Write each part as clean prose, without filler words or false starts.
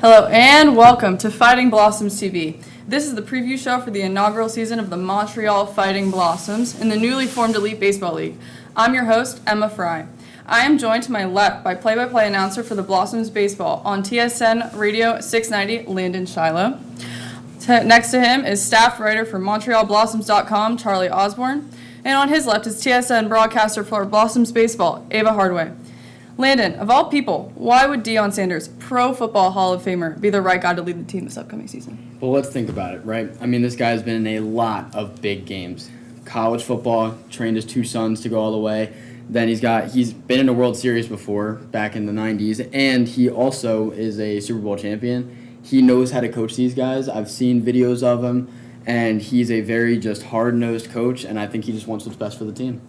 Hello and welcome to Fighting Blossoms TV. This is the preview show for the inaugural season of the Montreal Fighting Blossoms in the newly formed Elite Baseball League. I'm your host, Emma Fry. I am joined to my left by play-by-play announcer for the Blossoms Baseball on TSN Radio 690, Landon Shiloh. Next to him is staff writer for MontrealBlossoms.com, Charlie Osborne. And on his left is TSN broadcaster for Blossoms Baseball, Ava Hardway. Landon, of all people, why would Deion Sanders, Pro Football Hall of Famer, be the right guy to lead the team this upcoming season? Well, let's think about it, right? I mean, this guy's been in a lot of big games. College football, trained his two sons to go all the way. Then he's been in a World Series before, back in the 90s, and he also is a Super Bowl champion. He knows how to coach these guys. I've seen videos of him, and he's a very just hard-nosed coach, and I think he just wants what's best for the team.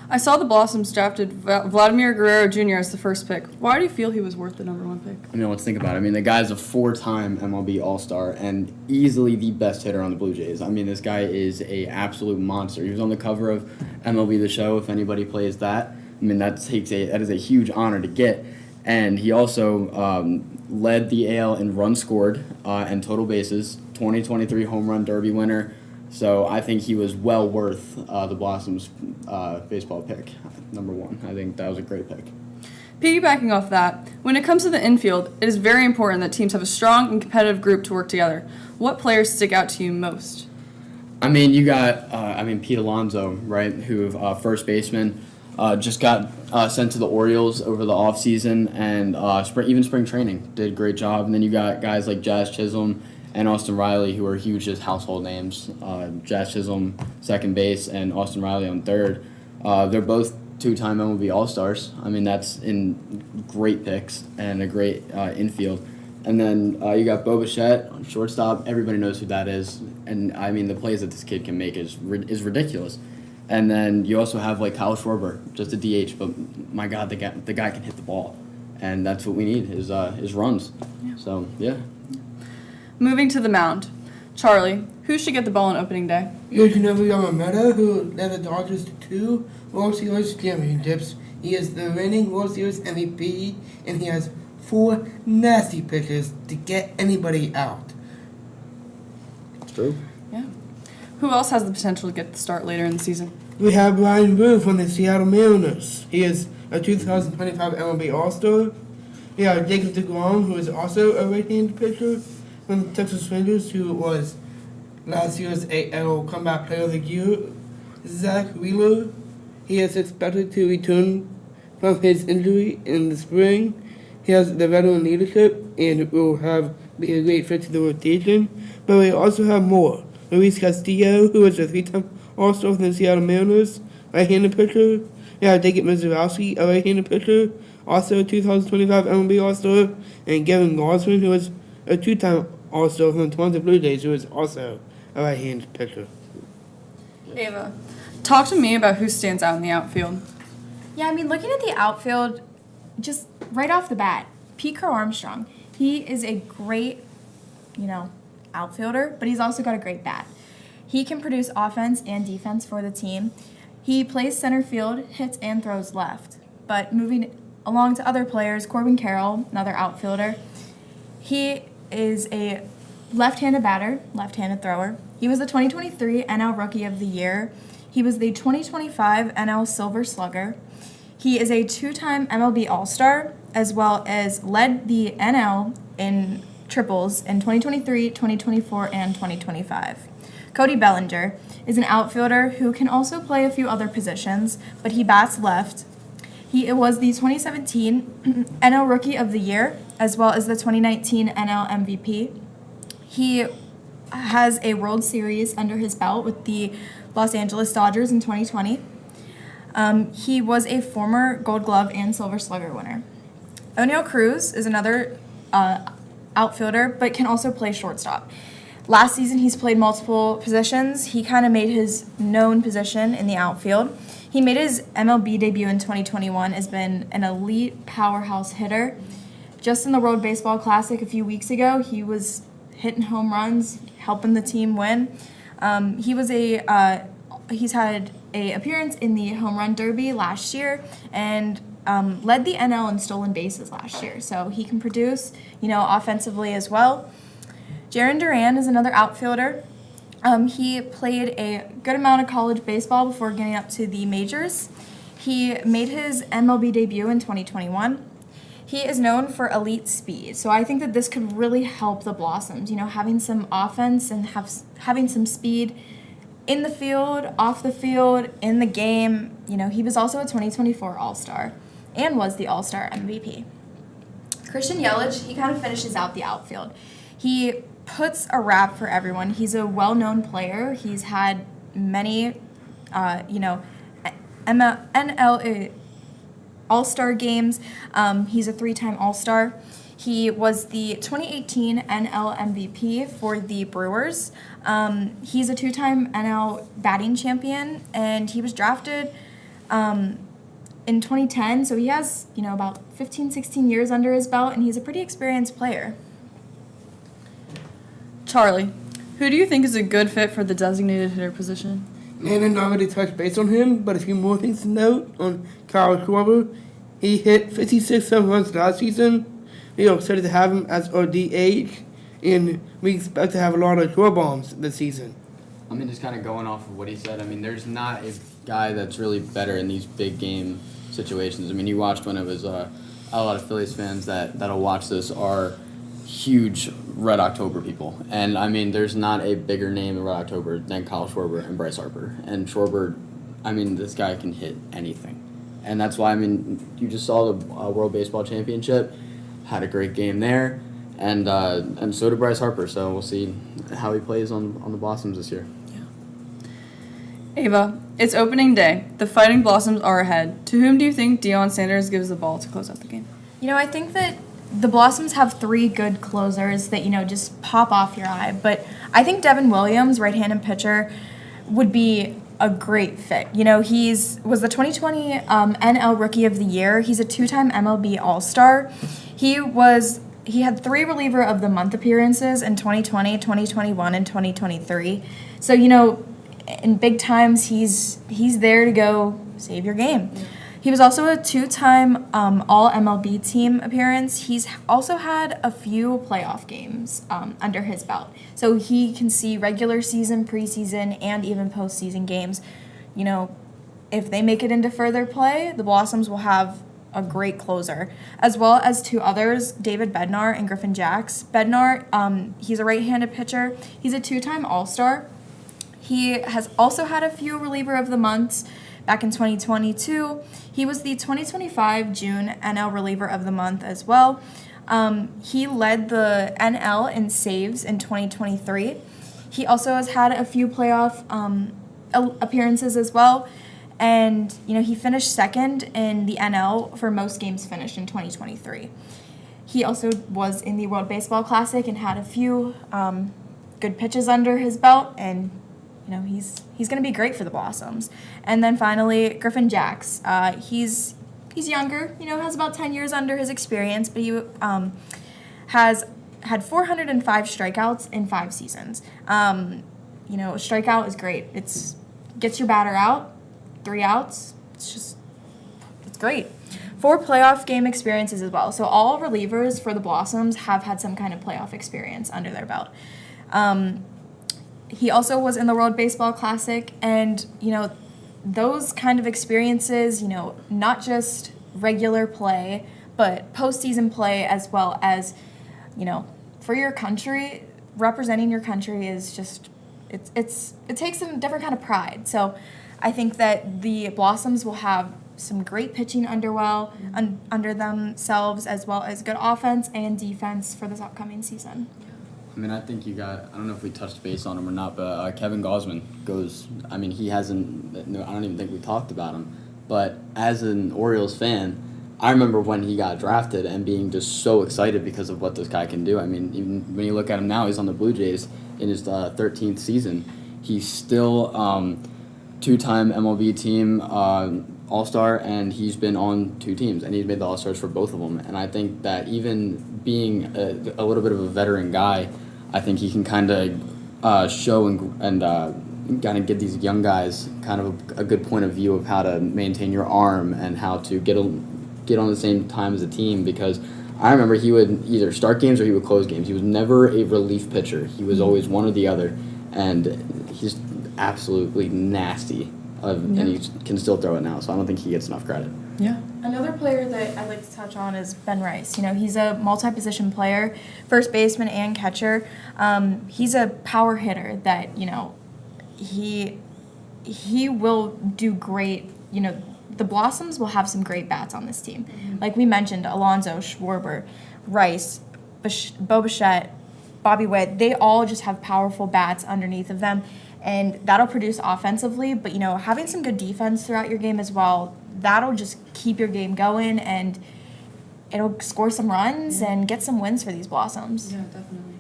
I saw the Blossoms drafted Vladimir Guerrero Jr. as the first pick. Why do you feel he was worth the number one pick? I mean, let's think about it. I mean, the guy's a four-time MLB All-Star and easily the best hitter on the Blue Jays. I mean, this guy is a absolute monster. He was on the cover of MLB The Show, if anybody plays that. I mean, that is a huge honor to get. And he also led the AL in runs scored and total bases, 2023 Home Run Derby winner. So I think he was well worth the Blossoms baseball pick, number one. I think that was a great pick. Piggybacking off that, when it comes to the infield, it is very important that teams have a strong and competitive group to work together. What players stick out to you most? I mean, you got, Pete Alonso, right, who, first baseman, just got sent to the Orioles over the offseason and even spring training. Did a great job. And then you got guys like Jazz Chisholm and Austin Riley, who are huge just household names. Jazz Chisholm, second base, and Austin Riley on third. They're both two-time MLB All-Stars. I mean, that's in great picks and a great infield. And then you got Bo Bichette on shortstop. Everybody knows who that is. And, I mean, the plays that this kid can make is ridiculous. And then you also have, like, Kyle Schwarber, just a DH. But, my God, the guy can hit the ball. And that's what we need is runs. Yeah. So, yeah. Moving to the mound. Charlie, who should get the ball on opening day? Yoshinobu Yamamoto, who led the Dodgers to 2 World Series championships. He is the reigning World Series MVP, and he has 4 nasty pitches to get anybody out. It's true. Yeah. Who else has the potential to get the start later in the season? We have Brian Boone from the Seattle Mariners. He is a 2025 MLB All-Star. We have Jacob deGrom, who is also a right-handed pitcher from the Texas Rangers, who was last year's AL Comeback Player of the Year. Zach Wheeler, he is expected to return from his injury in the spring. He has the veteran leadership and will be a great fit to the rotation. But we also have more. Luis Castillo, who is a 3-time All-Star from the Seattle Mariners, right-handed pitcher. We have Jacob Misiorowski, a right-handed pitcher, also a 2025 MLB All-Star, and Gavin Gosman, who is a 2-time All-Star from the Toronto Blue Jays, who is also a right-handed pitcher. Ava, talk to me about who stands out in the outfield. Yeah, I mean, looking at the outfield, just right off the bat, Pete Crow Armstrong, he is a great, outfielder, but he's also got a great bat. He can produce offense and defense for the team. He plays center field, hits and throws left. But moving along to other players, Corbin Carroll, another outfielder, he is a left-handed batter, left-handed thrower. He was the 2023 NL Rookie of the Year. He was the 2025 NL Silver Slugger. He is a 2-time MLB All-Star, as well as led the NL in triples in 2023, 2024, and 2025. Cody Bellinger is an outfielder who can also play a few other positions, but he bats left. He was the 2017 NL Rookie of the Year, as well as the 2019 NL MVP. He has a World Series under his belt with the Los Angeles Dodgers in 2020. He was a former Gold Glove and Silver Slugger winner. Oneil Cruz is another outfielder, but can also play shortstop. Last season, he's played multiple positions. He kind of made his known position in the outfield. He made his MLB debut in 2021, has been an elite powerhouse hitter. Just in the World Baseball Classic a few weeks ago, he was hitting home runs, helping the team win. He's had a appearance in the Home Run Derby last year, and led the NL in stolen bases last year, so he can produce, offensively as well. Jarren Duran is another outfielder. He played a good amount of college baseball before getting up to the majors. He made his MLB debut in 2021. He is known for elite speed, so I think that this could really help the Blossoms, having some offense and having some speed in the field, off the field, in the game. He was also a 2024 All-Star and was the All-Star MVP. Christian Yelich, he kind of finishes out the outfield. He puts a rap for everyone. He's a well-known player. He's had many, NL All-Star games. He's a 3-time All-Star. He was the 2018 NL MVP for the Brewers. He's a 2-time NL batting champion, and he was drafted in 2010, so he has, about 15, 16 years under his belt, and he's a pretty experienced player. Charlie, who do you think is a good fit for the designated hitter position? Landon already touched base on him, but a few more things to note on Kyle Schwarber. He hit 56 home runs last season. We are excited to have him as our DH, and we expect to have a lot of short bombs this season. Just kind of going off of what he said, there's not a guy that's really better in these big game situations. You watched when it was a lot of Phillies fans that'll watch this are huge Red October people. And, there's not a bigger name in Red October than Kyle Schwarber and Bryce Harper. And Schwarber, this guy can hit anything. And that's why, you just saw the World Baseball Championship, had a great game there, and so did Bryce Harper. So we'll see how he plays on the Blossoms this year. Ava, it's opening day. The Fighting Blossoms are ahead. To whom do you think Deion Sanders gives the ball to close out the game? I think that the Blossoms have 3 good closers that, just pop off your eye. But I think Devin Williams, right-handed pitcher, would be a great fit. He was the 2020 NL Rookie of the Year. He's a 2-time MLB All-Star. He had 3 Reliever of the Month appearances in 2020, 2021, and 2023. So, in big times, he's there to go save your game. He was also a 2-time All-MLB team appearance. He's also had a few playoff games under his belt. So he can see regular season, preseason, and even postseason games. If they make it into further play, the Blossoms will have a great closer, as well as 2 others, David Bednar and Griffin Jacks. Bednar, he's a right-handed pitcher. He's a 2-time All-Star. He has also had a few Reliever of the Months. Back in 2022, he was the 2025 June NL Reliever of the Month as well. He led the NL in saves in 2023. He also has had a few playoff appearances as well. And, he finished second in the NL for most games finished in 2023. He also was in the World Baseball Classic and had a few good pitches under his belt, and he's going to be great for the Blossoms. And then finally, Griffin Jacks. He's younger, has about 10 years under his experience, but he has had 405 strikeouts in 5 seasons. A strikeout is great. It's gets your batter out, 3 outs. It's great. 4 playoff game experiences as well. So all relievers for the Blossoms have had some kind of playoff experience under their belt. He also was in the World Baseball Classic, and, those kind of experiences, not just regular play, but postseason play as well as, for your country, representing your country is just, it takes some different kind of pride. So I think that the Blossoms will have some great pitching under themselves, as well as good offense and defense for this upcoming season. I think you got, I don't know if we touched base on him or not, but Kevin Gausman goes, he hasn't, I don't even think we talked about him. But as an Orioles fan, I remember when he got drafted and being just so excited because of what this guy can do. Even when you look at him now, he's on the Blue Jays in his 13th season. He's still 2-time MLB team All-Star, and he's been on 2 teams, and he's made the All-Stars for both of them. And I think that even being a little bit of a veteran guy, I think he can kind of show and kind of give these young guys kind of a good point of view of how to maintain your arm and how to get on the same time as a team because I remember he would either start games or he would close games. He was never a relief pitcher. He was always one or the other, and he's absolutely nasty. And he can still throw it now, so I don't think he gets enough credit. Yeah. Another player that I'd like to touch on is Ben Rice. You know, he's a multi-position player, first baseman and catcher. He's a power hitter that, you know, he will do great. You know, the Blossoms will have some great bats on this team. Like we mentioned, Alonso, Schwarber, Rice, Bo Bichette, Bobby Witt, they all just have powerful bats underneath of them, and that'll produce offensively. But, you know, having some good defense throughout your game as well, that'll just keep your game going, and it'll score some runs and get some wins for these Blossoms. Yeah, definitely.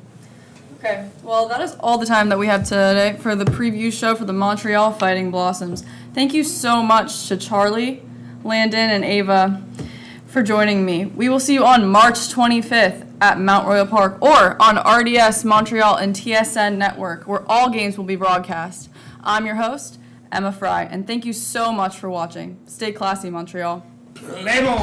Okay, well, that is all the time that we have today for the preview show for the Montreal Fighting Blossoms. Thank you so much to Charlie, Landon, and Ava for joining me. We will see you on March 25th at Mount Royal Park or on RDS Montreal and TSN Network, where all games will be broadcast. I'm your host, Emma Fry, and thank you so much for watching. Stay classy, Montreal. Lemon!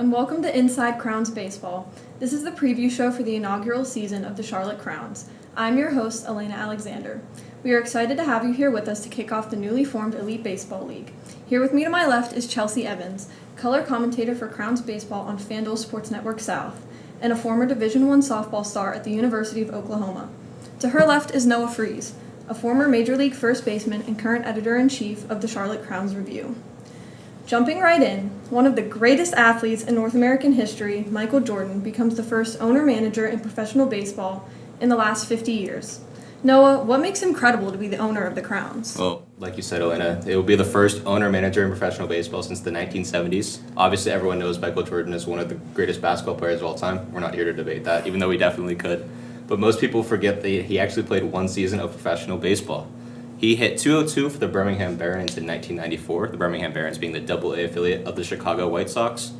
and welcome to Inside Crowns Baseball. This is the preview show for the inaugural season of the Charlotte Crowns. I'm your host, Elena Alexander. We are excited to have you here with us to kick off the newly formed Elite Baseball League. Here with me to my left is Chelsea Evans, color commentator for Crowns Baseball on FanDuel Sports Network South, and a former Division I softball star at the University of Oklahoma. To her left is Noah Freeze, a former Major League first baseman and current editor-in-chief of the Charlotte Crowns Review. Jumping right in, one of the greatest athletes in North American history, Michael Jordan, becomes the first owner-manager in professional baseball in the last 50 years. Noah, what makes him credible to be the owner of the Crowns? Well, like you said, Elena, it will be the first owner-manager in professional baseball since the 1970s. Obviously, everyone knows Michael Jordan is one of the greatest basketball players of all time. We're not here to debate that, even though we definitely could. But most people forget that he actually played one season of professional baseball. He hit .202 for the Birmingham Barons in 1994, the Birmingham Barons being the Double-A affiliate of the Chicago White Sox.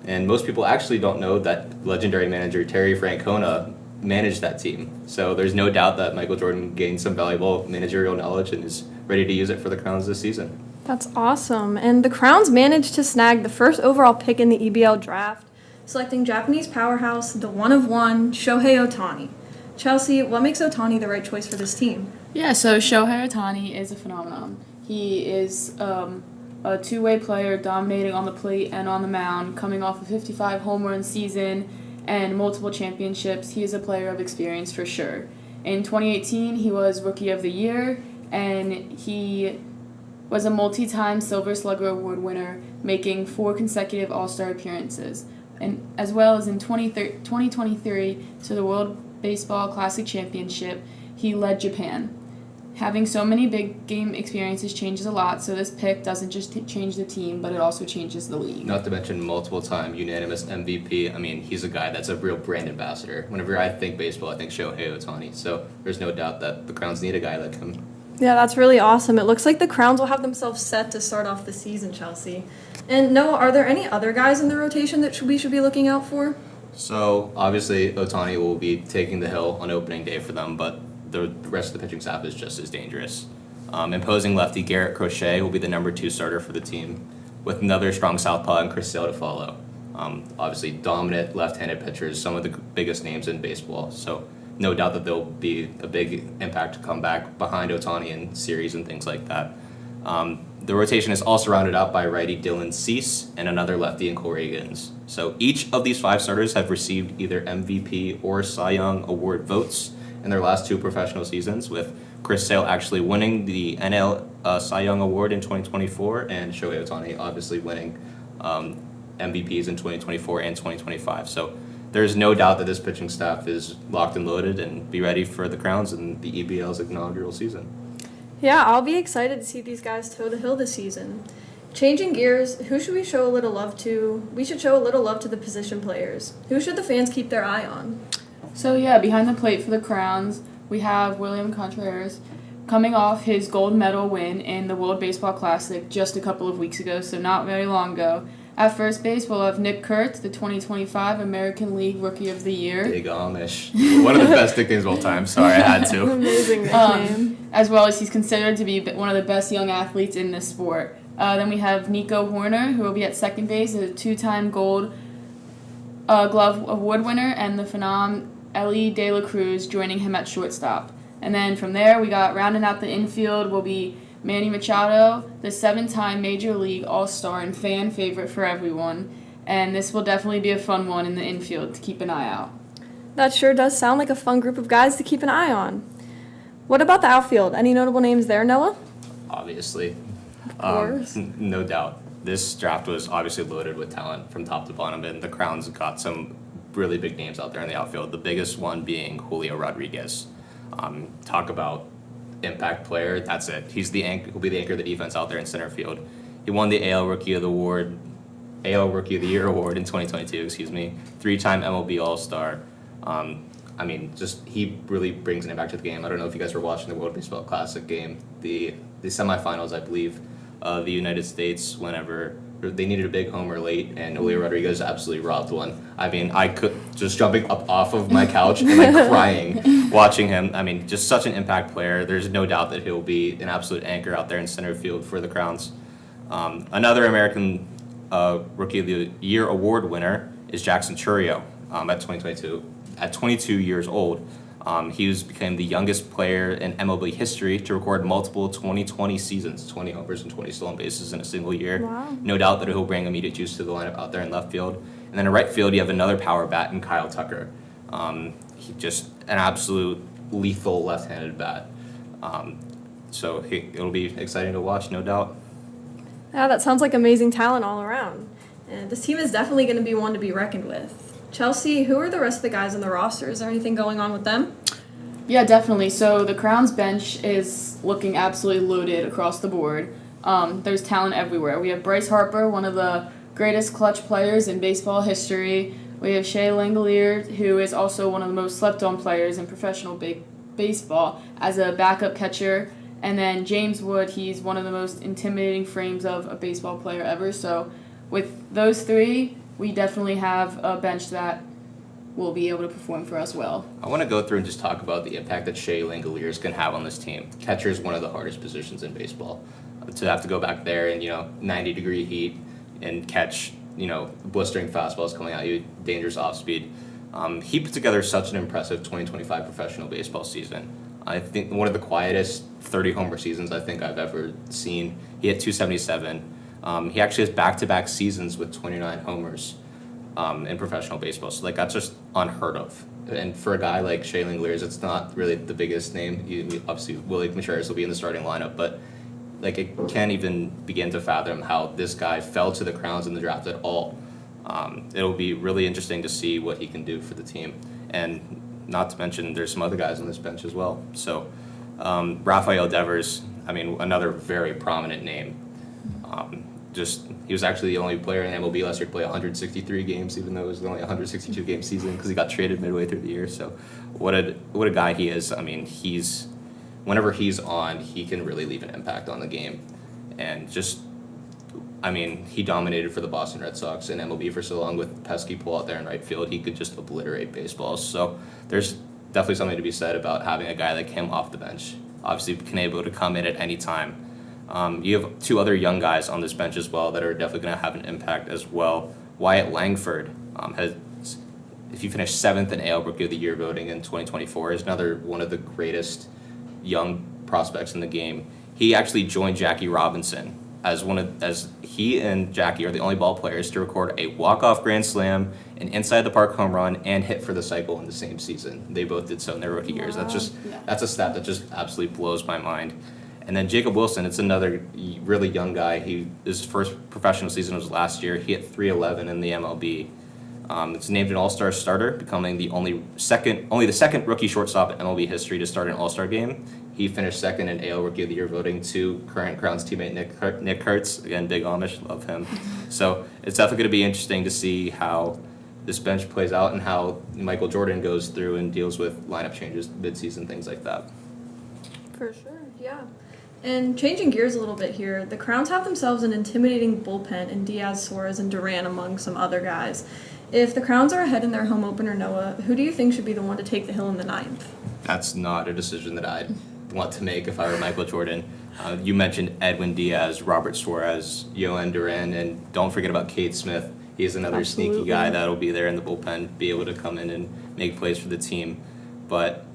And most people actually don't know that legendary manager Terry Francona managed that team. So there's no doubt that Michael Jordan gained some valuable managerial knowledge and is ready to use it for the Crowns this season. That's awesome. And the Crowns managed to snag the first overall pick in the EBL draft, selecting Japanese powerhouse, the one-of-one, Shohei Ohtani. Chelsea, what makes Ohtani the right choice for this team? Yeah, so Shohei Ohtani is a phenomenon. He is a two-way player dominating on the plate and on the mound, coming off a 55 home run season and multiple championships. He is a player of experience for sure. In 2018, he was Rookie of the Year, and he was a multi-time Silver Slugger Award winner, making 4 consecutive All-Star appearances, and as well as in 2023 to the World Baseball Classic Championship, he led Japan. Having so many big game experiences changes a lot, so this pick doesn't just change the team, but it also changes the league. Not to mention multiple-time unanimous MVP. I mean, he's a guy that's a real brand ambassador. Whenever I think baseball, I think Shohei Ohtani. So there's no doubt that the Crowns need a guy like him. Yeah, that's really awesome. It looks like the Crowns will have themselves set to start off the season, Chelsea. And Noah, are there any other guys in the rotation that we should be looking out for? So obviously, Ohtani will be taking the hill on opening day for them, but the rest of the pitching staff is just as dangerous. Imposing lefty Garrett Crochet will be the number 2 starter for the team, with another strong southpaw and Chris Sale to follow. Obviously, dominant left-handed pitchers, some of the biggest names in baseball. So no doubt that there'll be a big impact to come back behind Ohtani in series and things like that. The rotation is also rounded out by righty Dylan Cease and another lefty in Corey Higgins. So each of these 5 starters have received either MVP or Cy Young Award votes in their last 2 professional seasons, with Chris Sale actually winning the NL Cy Young Award in 2024 and Shohei Ohtani obviously winning MVPs in 2024 and 2025. So there's no doubt that this pitching staff is locked and loaded and be ready for the Crowns in the EBL's inaugural season. Yeah, I'll be excited to see these guys toe the hill this season. Changing gears, who should we show a little love to? We should show a little love to the position players. Who should the fans keep their eye on? So yeah, behind the plate for the Crowns, we have William Contreras coming off his gold medal win in the World Baseball Classic just a couple of weeks ago, so not very long ago. At first base, we'll have Nick Kurtz, the 2025 American League Rookie of the Year. Big Amish. One of the best nicknames of all time. Sorry, I had to. Amazing nickname. As well as he's considered to be one of the best young athletes in this sport. Then we have Nico Horner, who will be at second base, a 2-time Gold Glove Award winner, and the phenom Ellie De La Cruz joining him at shortstop. And then from there, we got rounding out the infield will be Manny Machado, the 7-time Major League All-Star and fan favorite for everyone. And this will definitely be a fun one in the infield to keep an eye out. That sure does sound like a fun group of guys to keep an eye on. What about the outfield? Any notable names there, Noah? Obviously. Of course. No doubt. This draft was obviously loaded with talent from top to bottom, and the Crowns got some really big names out there in the outfield, the biggest one being Julio Rodriguez. Talk about impact player, that's it. He'll be the anchor of the defense out there in center field. He won the AL Rookie of the Year award in 2022, 3-time MLB All-Star. He really brings an impact to the game. I don't know if you guys were watching the World Baseball Classic game, the semifinals, I believe, the United States, whenever they needed a big homer late, and Julio Rodriguez absolutely robbed one. I mean, I could just jumping up off of my couch and crying watching him. I mean, just such an impact player. There's no doubt that he'll be an absolute anchor out there in center field for the Crowns. Another American Rookie of the Year award winner is Jackson Churio at 2022. At 22 years old, became the youngest player in MLB history to record multiple 2020 seasons, 20 homers and 20 stolen bases in a single year. Wow. No doubt that he'll bring immediate juice to the lineup out there in left field. And then in right field, you have another power bat in Kyle Tucker. He just an absolute lethal left-handed bat. So it'll be exciting to watch, no doubt. Yeah, that sounds like amazing talent all around. And this team is definitely going to be one to be reckoned with. Chelsea, who are the rest of the guys on the roster? Is there anything going on with them? Yeah, definitely. So the Crowns bench is looking absolutely loaded across the board. There's talent everywhere. We have Bryce Harper, one of the greatest clutch players in baseball history. We have Shea Langeliers, who is also one of the most slept-on players in professional baseball as a backup catcher. And then James Wood, he's one of the most intimidating frames of a baseball player ever. So with those three, we definitely have a bench that will be able to perform for us well. I want to go through and just talk about the impact that Shea Langeliers can have on this team. Catcher is one of the hardest positions in baseball. To have to go back there in 90-degree heat and catch blistering fastballs coming at you, dangerous off speed. He put together such an impressive 2025 professional baseball season. I think one of the quietest 30-homer seasons I think I've ever seen. He had 277. He actually has back-to-back seasons with 29 homers in professional baseball. So that's just unheard of. And for a guy like Shea Langeliers, it's not really the biggest name. Obviously, Willie Contreras will be in the starting lineup, but it can't even begin to fathom how this guy fell to the Crowns in the draft at all. It'll be really interesting to see what he can do for the team. And not to mention, there's some other guys on this bench as well. So, Rafael Devers, another very prominent name. He was actually the only player in MLB last year to play 163 games, even though it was only a 162-game season because he got traded midway through the year. So, what a guy he is. Whenever he's on, he can really leave an impact on the game. And he dominated for the Boston Red Sox in MLB for so long with pesky pull out there in right field. He could just obliterate baseballs. So there's definitely something to be said about having a guy like him off the bench. Obviously, can able to come in at any time. You have two other young guys on this bench as well that are definitely going to have an impact as well. Wyatt Langford if you finish 7th in AL Rookie of the Year voting in 2024, is another one of the greatest young prospects in the game. He actually joined Jackie Robinson as he and Jackie are the only ball players to record a walk-off grand slam, an inside-the-park home run, and hit for the cycle in the same season. They both did so in their rookie years. That's a stat that just absolutely blows my mind. And then Jacob Wilson, it's another really young guy. His first professional season was last year. He hit .311 in the MLB. It's named an All-Star starter, becoming the second rookie shortstop in MLB history to start an All-Star game. He finished second in AL Rookie of the Year voting to current Crowns teammate Nick Kurtz. Again, big Amish, love him. So it's definitely going to be interesting to see how this bench plays out and how Michael Jordan goes through and deals with lineup changes, midseason, things like that. For sure, yeah. And changing gears a little bit here, the Crowns have themselves an intimidating bullpen in Diaz, Suarez, and Duran among some other guys. If the Crowns are ahead in their home opener, Noah, who do you think should be the one to take the hill in the 9th? That's not a decision that I'd want to make if I were Michael Jordan. You mentioned Edwin Diaz, Robert Suarez, Yohan Duran, and don't forget about Cade Smith. He's another sneaky guy that'll be there in the bullpen, be able to come in and make plays for the team. But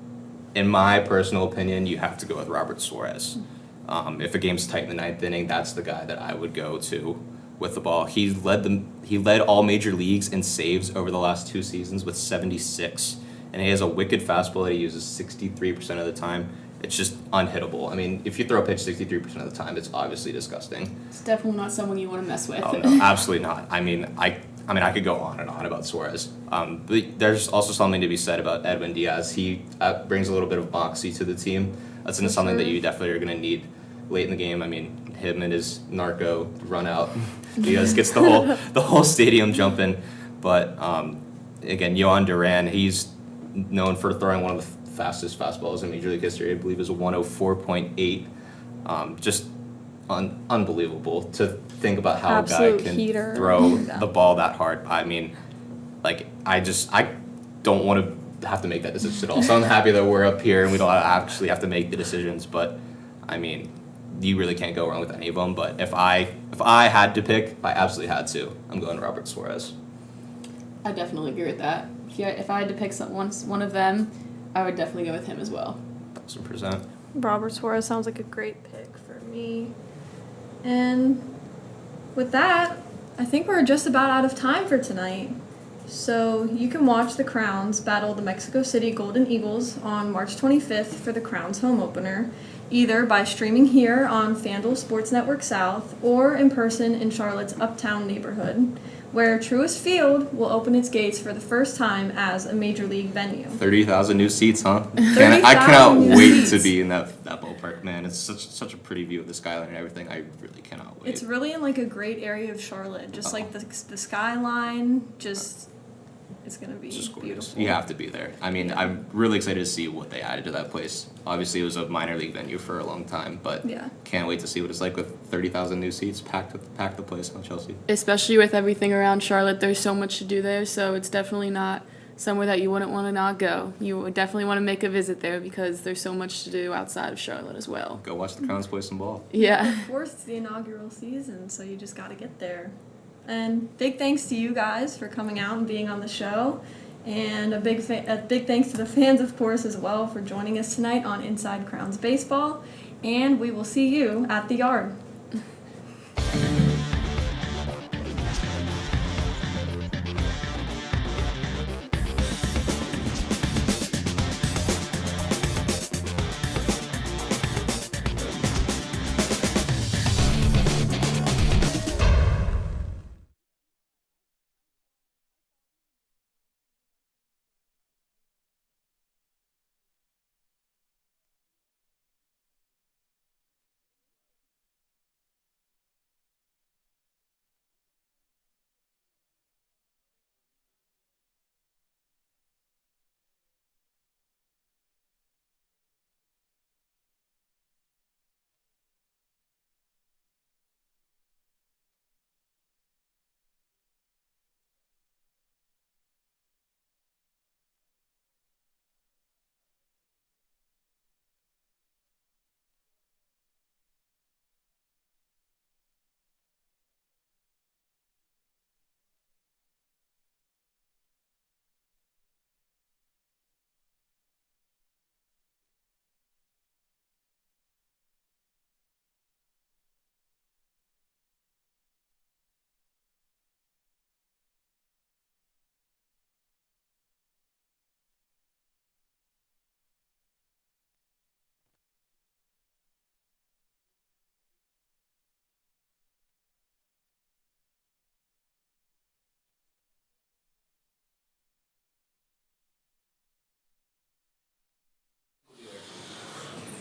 in my personal opinion, you have to go with Robert Suarez. If a game's tight in the 9th inning, that's the guy that I would go to with the ball. He led all major leagues in saves over the last 2 seasons with 76, and he has a wicked fastball that he uses 63% of the time. It's just unhittable. If you throw a pitch 63% of the time, it's obviously disgusting. It's definitely not someone you want to mess with. Oh no, absolutely not. I could go on and on about Suarez. But there's also something to be said about Edwin Diaz. He brings a little bit of moxie to the team. That's something that you definitely are going to need late in the game. Him and his narco run out. Diaz gets the whole stadium jumping. But again, Yohan Duran, he's known for throwing one of the fastest fastballs in Major League history. I believe is a 104.8. Just unbelievable to think about how Absolute a guy can heater. throw the ball that hard. I don't want to have to make that decision at all. So I'm happy that we're up here and we don't actually have to make the decisions. But you really can't go wrong with any of them. But if I had to pick, if I absolutely had to, I'm going Robert Suarez. I definitely agree with that. If I had to pick one of them, I would definitely go with him as well. 1,000%. Robert Suarez sounds like a great pick for me. And with that, I think we're just about out of time for tonight. So you can watch the Crowns battle the Mexico City Golden Eagles on March 25th for the Crowns home opener, either by streaming here on FanDuel Sports Network South or in person in Charlotte's Uptown neighborhood, where Truist Field will open its gates for the first time as a major league venue. 30,000 new seats, huh? 30,000 I cannot new wait to seats. be in that ballpark, man. It's such a pretty view of the skyline and everything. I really cannot wait. It's really in like a great area of Charlotte, just like the skyline, it's gonna be It's just gorgeous. beautiful. You have to be there. I mean, I'm really excited to see what they added to that place. Obviously, it was a minor league venue for a long time, but Yeah. can't wait to see what it's like with 30,000 new seats, packed the place on Chelsea. Especially with everything around Charlotte, there's so much to do there, so it's definitely not somewhere that you wouldn't want to not go. You would definitely want to make a visit there because there's so much to do outside of Charlotte as well. Go watch the Crowns play some ball. Yeah. Of course, it's the inaugural season, so you just gotta get there. And big thanks to you guys for coming out and being on the show. And a big thanks to the fans, of course, as well for joining us tonight on Inside Crowns Baseball. And we will see you at the Yard.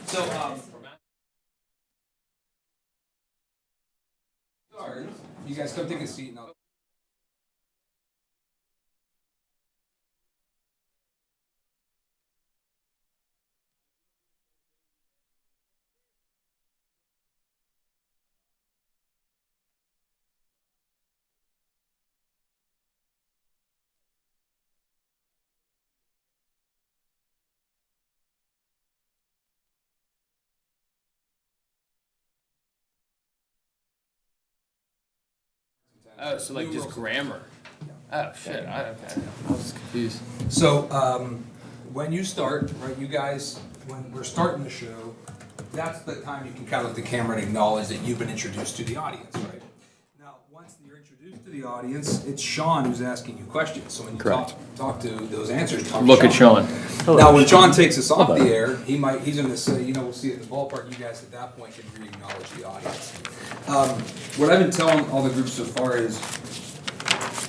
So, you guys come take a seat now. Oh, so like just grammar. Oh shit. Okay. I was confused. So, when you start, right, you guys, when we're starting the show, that's the time you can kind of look at the camera and acknowledge that you've been introduced to the audience, right? Now, once you're introduced to the audience, it's Sean who's asking you questions. So when you talk to those answers, talk Look to at Sean. Now, when Sean takes us off the air, he's going to say, we'll see it in the ballpark. You guys at that point can re-acknowledge the audience. What I've been telling all the groups so far is,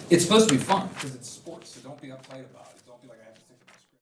it's supposed to be fun because it's sports. So don't be uptight about it. Don't be like I have to think of my script.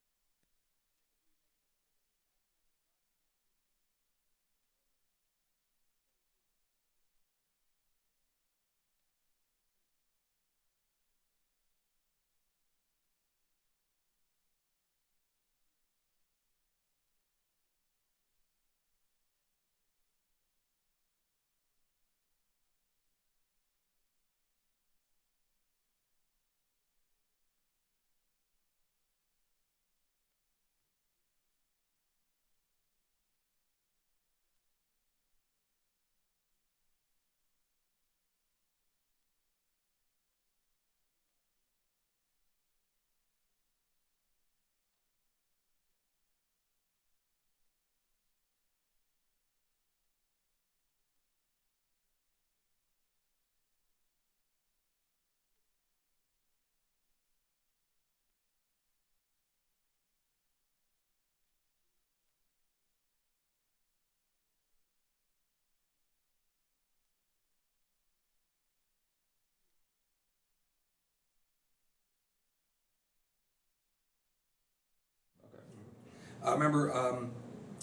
Remember,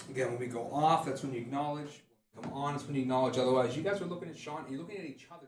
again, when we go off, that's when you acknowledge. When we come on, it's when you acknowledge. Otherwise, you guys are looking at Sean, and you're looking at each other.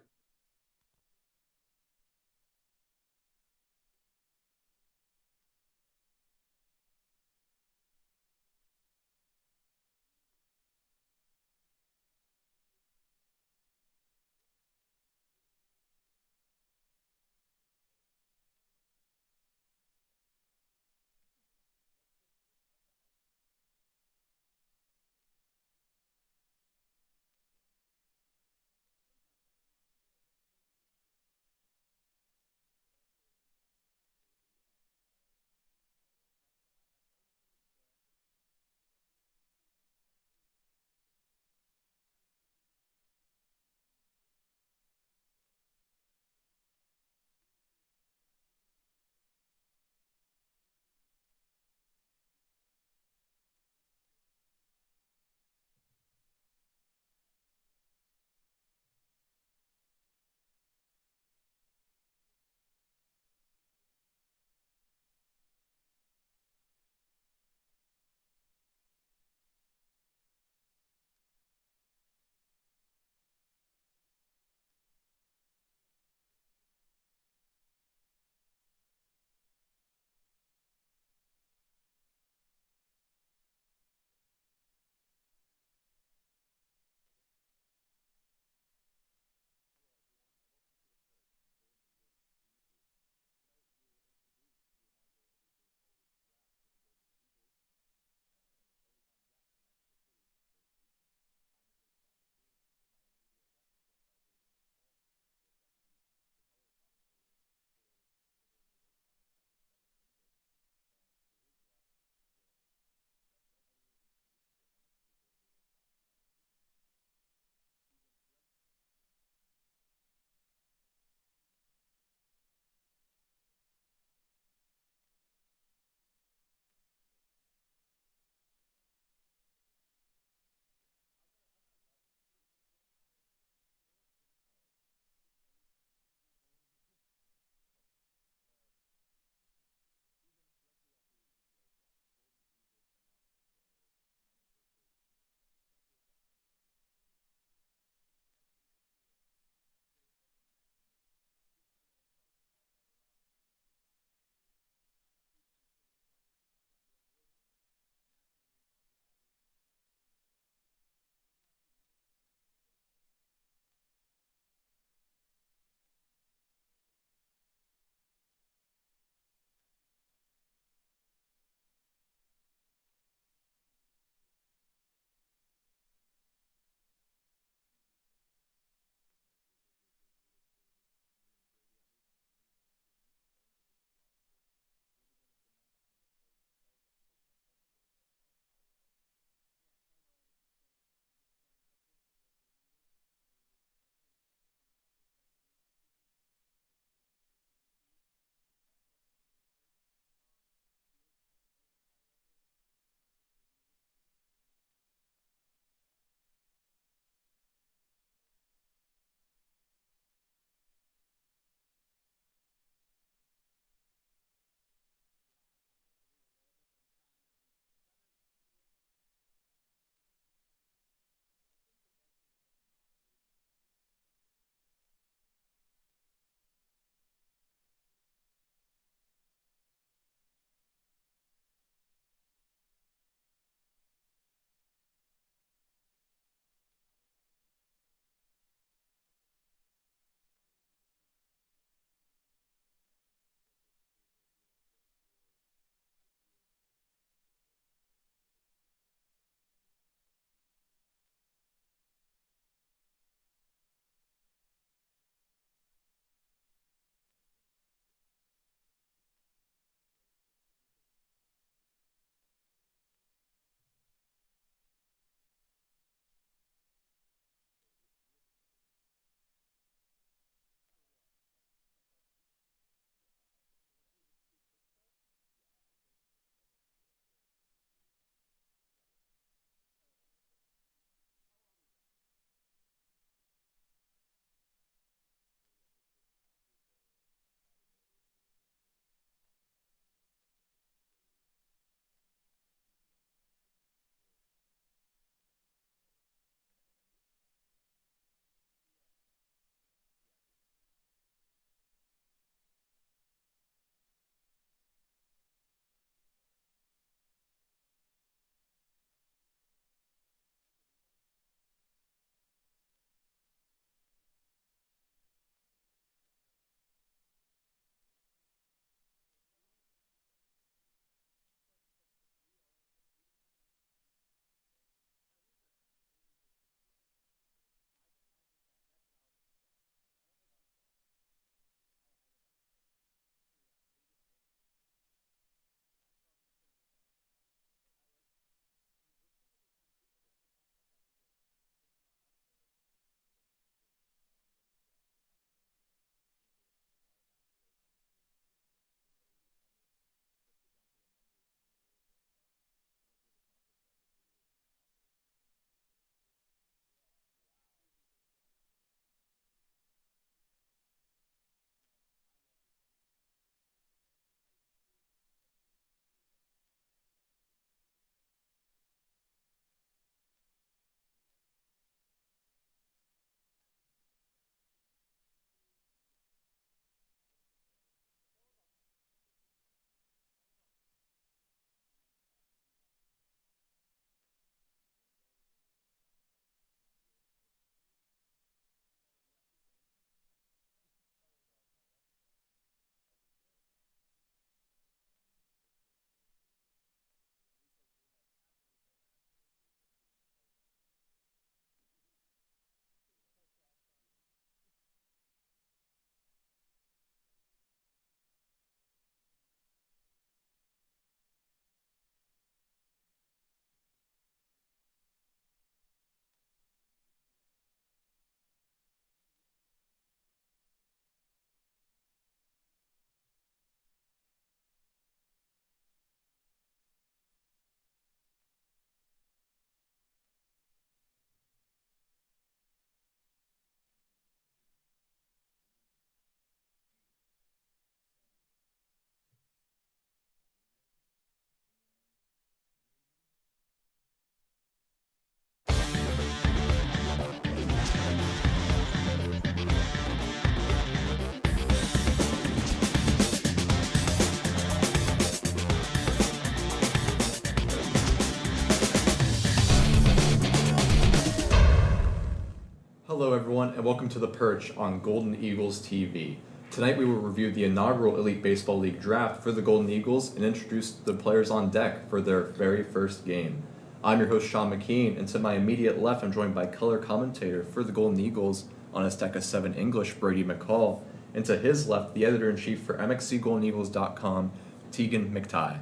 Hello, everyone, and welcome to The Perch on Golden Eagles TV. Tonight we will review the inaugural Elite Baseball League draft for the Golden Eagles and introduce the players on deck for their very first game. I'm your host, Sean McKean, and to my immediate left, I'm joined by color commentator for the Golden Eagles on Azteca 7 English, Brady McCall, and to his left, the editor-in-chief for MXCGoldenEagles.com, Tegan McTighe.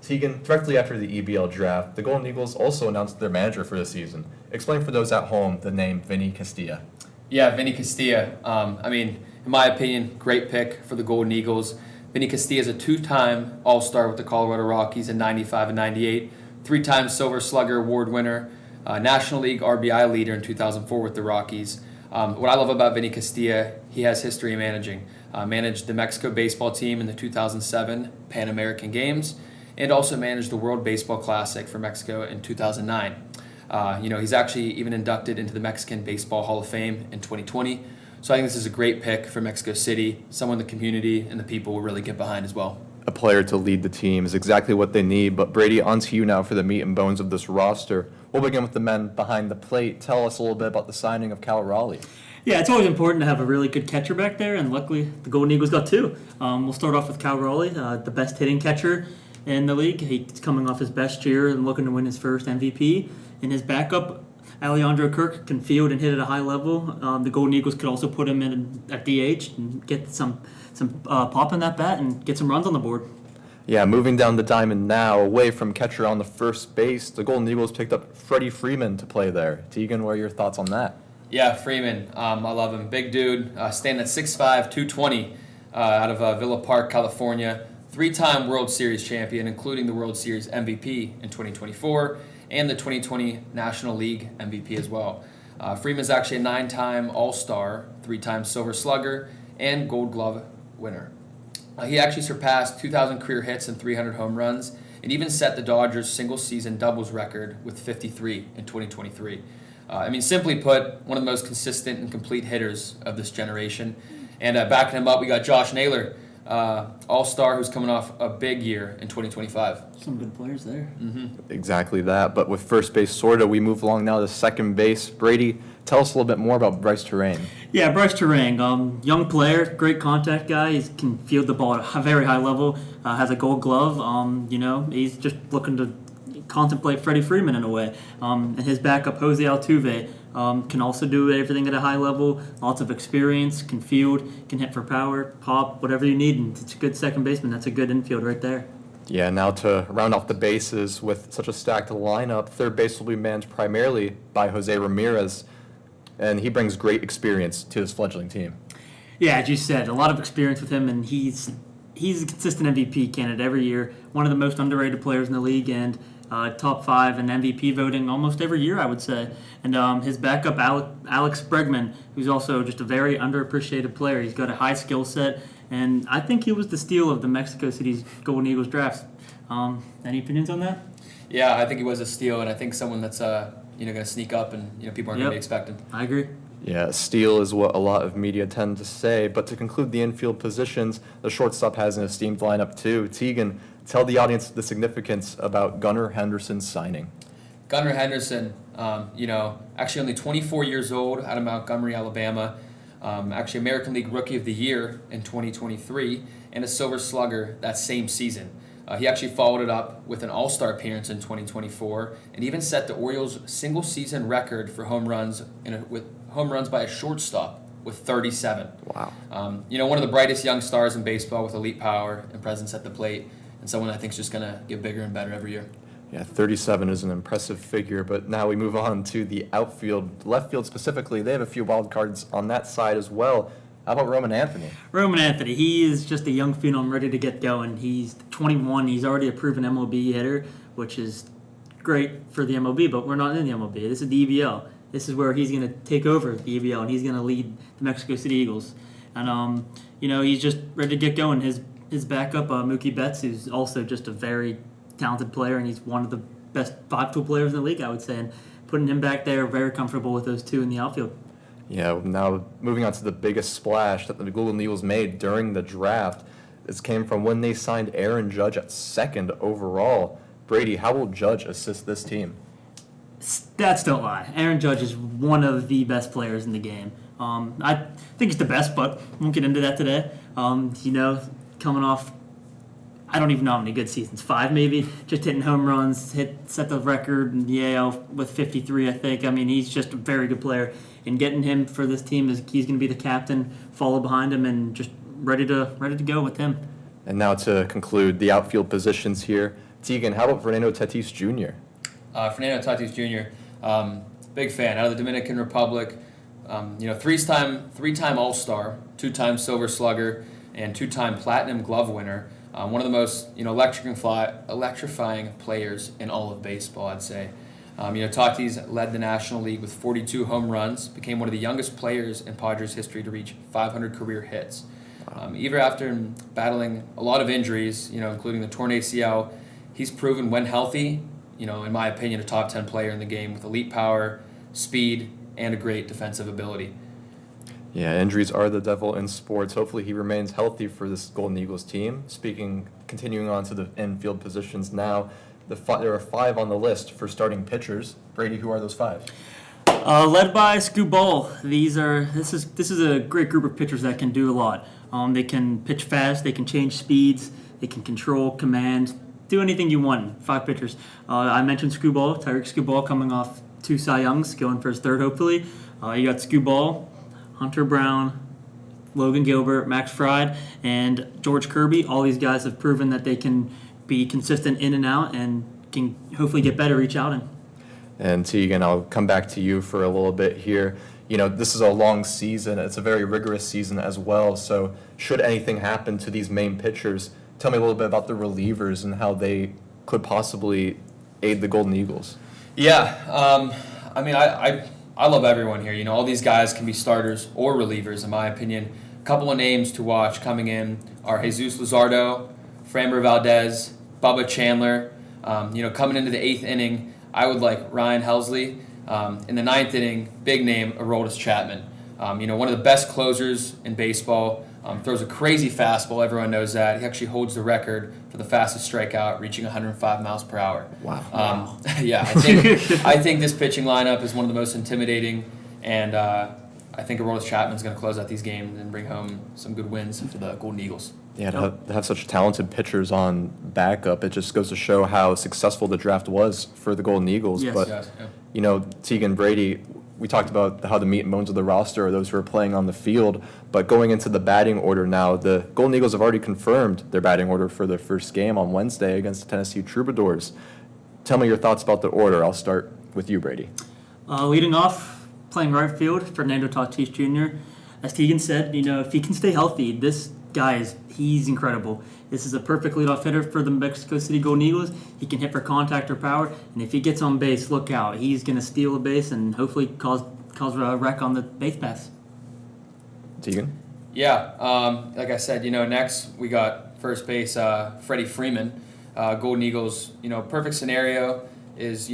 Tegan, directly after the EBL draft, the Golden Eagles also announced their manager for the season. Explain for those at home the name Vinny Castilla. Yeah, Vinny Castilla. In my opinion, great pick for the Golden Eagles. Vinny Castilla is a two-time All-Star with the Colorado Rockies in 95 and 98, three-time Silver Slugger Award winner, National League RBI leader in 2004 with the Rockies. What I love about Vinny Castilla, he has history in managing. Managed the Mexico baseball team in the 2007 Pan American Games, and also managed the World Baseball Classic for Mexico in 2009. He's actually even inducted into the Mexican Baseball Hall of Fame in 2020. So I think this is a great pick for Mexico City, someone the community and the people will really get behind as well. A player to lead the team is exactly what they need, but Brady, on to you now for the meat and bones of this roster. We'll begin with the men behind the plate. Tell us a little bit about the signing of Cal Raleigh. Yeah, it's always important to have a really good catcher back there, and luckily the Golden Eagles got two. We'll start off with Cal Raleigh, the best hitting catcher in the league. He's coming off his best year and looking to win his first MVP. And his backup, Alejandro Kirk, can field and hit at a high level. The Golden Eagles could also put him in at DH and get some pop in that bat and get some runs on the board. Yeah, moving down the diamond now, away from catcher on the first base, the Golden Eagles picked up Freddie Freeman to play there. Tegan, what are your thoughts on that? Yeah, Freeman, I love him. Big dude, standing at 6'5", 220, out of Villa Park, California. Three-time World Series champion, including the World Series MVP in 2024 and the 2020 National League MVP as well. Freeman's actually a 9-time All-Star, 3-time Silver Slugger, and Gold Glove winner. He actually surpassed 2,000 career hits and 300 home runs, and even set the Dodgers' single-season doubles record with 53 in 2023. Simply put, one of the most consistent and complete hitters of this generation. And backing him up, we got Josh Naylor, All-Star, who's coming off a big year in 2025. Some good players there. Exactly that, but with first base sorted, we move along now to second base. Brady, tell us a little bit more about Bryce Terang. Yeah, Bryce Terang, young player, great contact guy. He can field the ball at a very high level, has a Gold Glove. He's just looking to contemplate Freddie Freeman in a way. And his backup, Jose Altuve, can also do everything at a high level, lots of experience, can field, can hit for power, pop, whatever you need, and it's a good second baseman. That's a good infield right there. Yeah, now to round off the bases with such a stacked lineup, third base will be manned primarily by Jose Ramirez, and he brings great experience to his fledgling team. Yeah, as you said, a lot of experience with him, and he's a consistent MVP candidate every year, one of the most underrated players in the league, and top 5 in MVP voting almost every year, I would say. And his backup, Alex Bregman, who's also just a very underappreciated player. He's got a high skill set, and I think he was the steal of the Mexico City's Golden Eagles drafts. Any opinions on that? Yeah, I think he was a steal, and I think someone that's going to sneak up and people aren't going to be expecting. I agree. Yeah, steal is what a lot of media tend to say, but to conclude the infield positions, the shortstop has an esteemed lineup too. Tegan, tell the audience the significance about Gunnar Henderson's signing. Gunnar Henderson, actually only 24 years old, out of Montgomery, Alabama. Actually American League Rookie of the Year in 2023, and a Silver Slugger that same season. He actually followed it up with an All-Star appearance in 2024, and even set the Orioles' single-season record for home runs with home runs by a shortstop with 37. Wow. One of the brightest young stars in baseball with elite power and presence at the plate, and someone I think is just going to get bigger and better every year. Yeah, 37 is an impressive figure, but now we move on to the outfield. Left field specifically, they have a few wild cards on that side as well. How about Roman Anthony? Roman Anthony, he is just a young phenom ready to get going. He's 21. He's already a proven MLB hitter, which is great for the MLB, but we're not in the MLB. This is the EBL. This is where he's going to take over the EBL, and he's going to lead the Mexico City Eagles. And, he's just ready to get going. His backup, Mookie Betts, who's also just a very talented player, and he's one of the best 5-tool players in the league, I would say. And putting him back there, very comfortable with those two in the outfield. Yeah, now moving on to the biggest splash that the Golden Eagles made during the draft. This came from when they signed Aaron Judge at 2nd overall. Brady, how will Judge assist this team? Stats don't lie. Aaron Judge is one of the best players in the game. I think he's the best, but won't get into that today. Coming off, I don't even know how many good seasons, 5 maybe, just hitting home runs, set the record in the AL with 53, I think. I mean, he's just a very good player. And getting him for this team is he's going to be the captain, follow behind him, and just ready to go with him. And now to conclude the outfield positions here, Tegan, how about Fernando Tatis Jr.? Fernando Tatis Jr., big fan, out of the Dominican Republic. Three-time All-Star, 2-time Silver Slugger, and 2-time Platinum Glove winner. One of the most electrifying players in all of baseball, I'd say. Tatis led the National League with 42 home runs, became one of the youngest players in Padres history to reach 500 career hits. Even after battling a lot of injuries, including the torn ACL, he's proven when healthy, in my opinion, a top 10 player in the game with elite power, speed, and a great defensive ability. Yeah, injuries are the devil in sports. Hopefully he remains healthy for this Golden Eagles team. Continuing on to the infield positions now, there are 5 on the list for starting pitchers. Brady, who are those 5? Led by Scoot Ball. This is a great group of pitchers that can do a lot. They can pitch fast, they can change speeds, they can control, command, do anything you want. 5 pitchers. I mentioned Scoot Ball, Tyreek Scoot Ball coming off 2 Cy Youngs, going for his 3rd hopefully. You got Scoot Ball, Hunter Brown, Logan Gilbert, Max Fried, and George Kirby. All these guys have proven that they can be consistent in and out and can hopefully get better each outing. And Tegan, I'll come back to you for a little bit here. This is a long season. It's a very rigorous season as well. So should anything happen to these main pitchers, tell me a little bit about the relievers and how they could possibly aid the Golden Eagles. Yeah, I love everyone here. All these guys can be starters or relievers, in my opinion. A couple of names to watch coming in are Jesus Luzardo, Framber Valdez, Bubba Chandler. Coming into the 8th inning, I would like Ryan Helsley. In the 9th inning, big name, Aroldis Chapman. One of the best closers in baseball. Throws a crazy fastball, everyone knows that. He actually holds the record for the fastest strikeout, reaching 105 miles per hour. Wow. Yeah, I think this pitching lineup is one of the most intimidating, and I think Aroldis Chapman's going to close out these games and bring home some good wins for the Golden Eagles. Yeah, to have such talented pitchers on backup, it just goes to show how successful the draft was for the Golden Eagles. Yes. But, Tegan, Brady, we talked about how the meat and bones of the roster are those who are playing on the field. But going into the batting order now, the Golden Eagles have already confirmed their batting order for their first game on Wednesday against the Tennessee Troubadours. Tell me your thoughts about the order. I'll start with you, Brady. Leading off, playing right field, Fernando Tatis Jr. As Tegan said, if he can stay healthy, this guy he's incredible. This is a perfect leadoff hitter for the Mexico City Golden Eagles. He can hit for contact or power, and if he gets on base, look out. He's going to steal a base and hopefully cause a wreck on the base pass. Tegan? Yeah, like I said, next we got first base Freddie Freeman. Golden Eagles, perfect scenario is,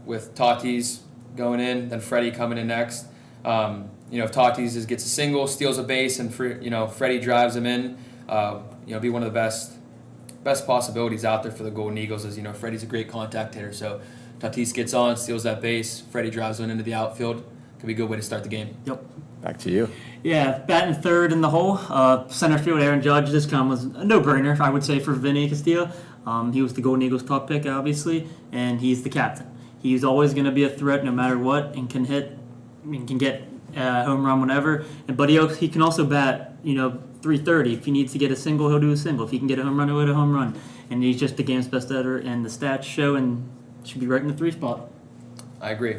with Tatis going in, then Freddie coming in next. If Tatis gets a single, steals a base, and Freddie drives him in, be one of the best possibilities out there for the Golden Eagles. As Freddie's a great contact hitter, so Tatis gets on, steals that base, Freddie drives one into the outfield. Could be a good way to start the game. Yep. Back to you. Yeah, batting 3rd in the hole. Center field, Aaron Judge. This was a no-brainer, I would say, for Vinny Castillo. He was the Golden Eagles' top pick, obviously, and he's the captain. He's always going to be a threat no matter what, and can hit, can get home run whenever. But he can also bat, 330. If he needs to get a single, he'll do a single. If he can get a home run, he'll hit a home run. And he's just the game's best hitter, and the stats show, and should be right in the 3 spot. I agree.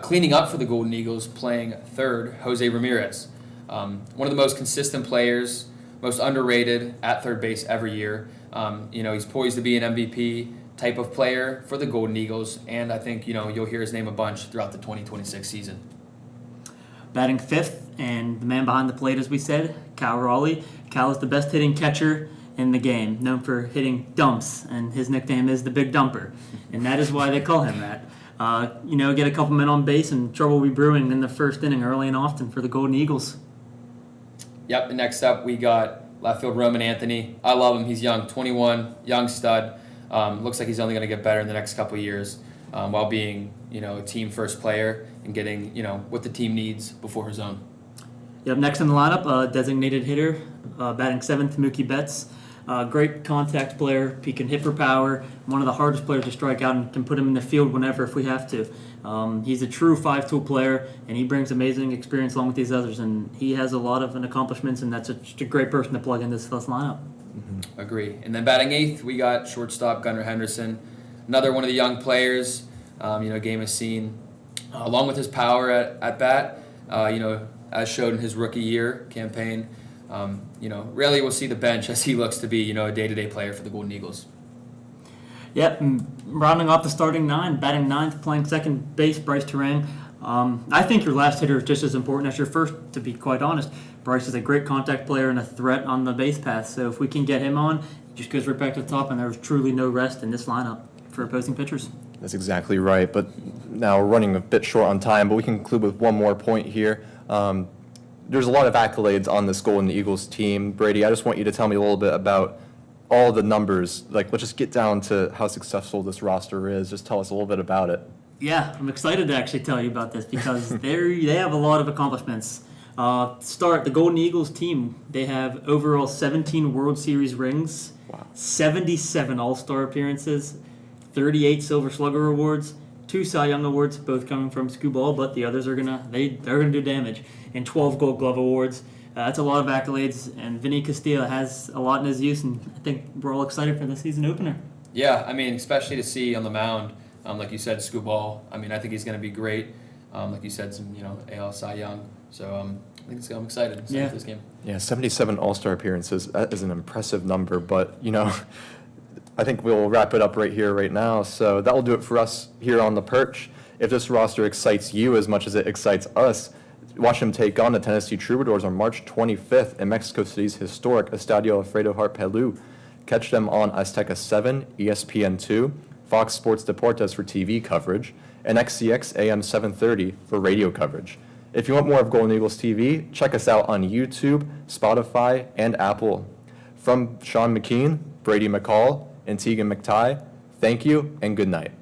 Cleaning up for the Golden Eagles, playing 3rd, Jose Ramirez. One of the most consistent players, most underrated at 3rd base every year. He's poised to be an MVP type of player for the Golden Eagles, and I think, you'll hear his name a bunch throughout the 2026 season. Batting 5th, and the man behind the plate, as we said, Cal Raleigh. Cal is the best hitting catcher in the game, known for hitting dumps, and his nickname is the Big Dumper, and that is why they call him that. Get a couple men on base, and trouble will be brewing in the 1st inning early and often for the Golden Eagles. Yep, and next up we got left field Roman Anthony. I love him. He's young, 21, young stud. Looks like he's only going to get better in the next couple of years. while being, a team first player and getting, what the team needs before his own. Yep, next in the lineup, designated hitter, batting seventh, Mookie Betts. Great contact player. He can hit for power. One of the hardest players to strike out and can put him in the field whenever if we have to. He's a true five-tool player, and he brings amazing experience along with these others. And he has a lot of accomplishments, and that's just a great person to plug in this first lineup. Agree. And then batting eighth, we got shortstop Gunnar Henderson, another one of the young players. Game has seen, along with his power at bat. As showed in his rookie year campaign. Rarely we'll see the bench as he looks to be, a day-to-day player for the Golden Eagles. Yep, and rounding off the starting nine, batting ninth, playing second base, Bryce Terang. I think your last hitter is just as important as your first, to be quite honest. Bryce is a great contact player and a threat on the base path, so if we can get him on, he just goes right back to the top, and there's truly no rest in this lineup for opposing pitchers. That's exactly right, but now we're running a bit short on time, but we can conclude with one more point here. There's a lot of accolades on this Golden Eagles team. Brady, I just want you to tell me a little bit about all the numbers. Like, let's just get down to how successful this roster is. Just tell us a little bit about it. Yeah, I'm excited to actually tell you about this because they have a lot of accomplishments. The Golden Eagles team, they have overall 17 World Series rings, 77 All-Star appearances, 38 Silver Slugger awards, 2 Cy Young awards, both coming from Skubal, but the others are gonna do damage, and 12 Gold Glove awards. That's a lot of accolades, and Vinny Castilla has a lot in his use, and I think we're all excited for the season opener. Yeah, especially to see on the mound, like you said, Skubal. I think he's going to be great. Like you said, some AL Cy Young. So I think I'm excited for this game. Yeah, 77 All-Star appearances. That is an impressive number, but I think we'll wrap it up right here, right now. So that will do it for us here on The Perch. If this roster excites you as much as it excites us, watch them take on the Tennessee Troubadours on March 25th in Mexico City's historic Estadio Alfredo Harp Pelú. Catch them on Azteca 7, ESPN 2, Fox Sports Deportes for TV coverage, and XCX AM 730 for radio coverage. If you want more of Golden Eagles TV, check us out on YouTube, Spotify, and Apple. From Sean McKean, Brady McCall, and Tegan McTighe, thank you and good night.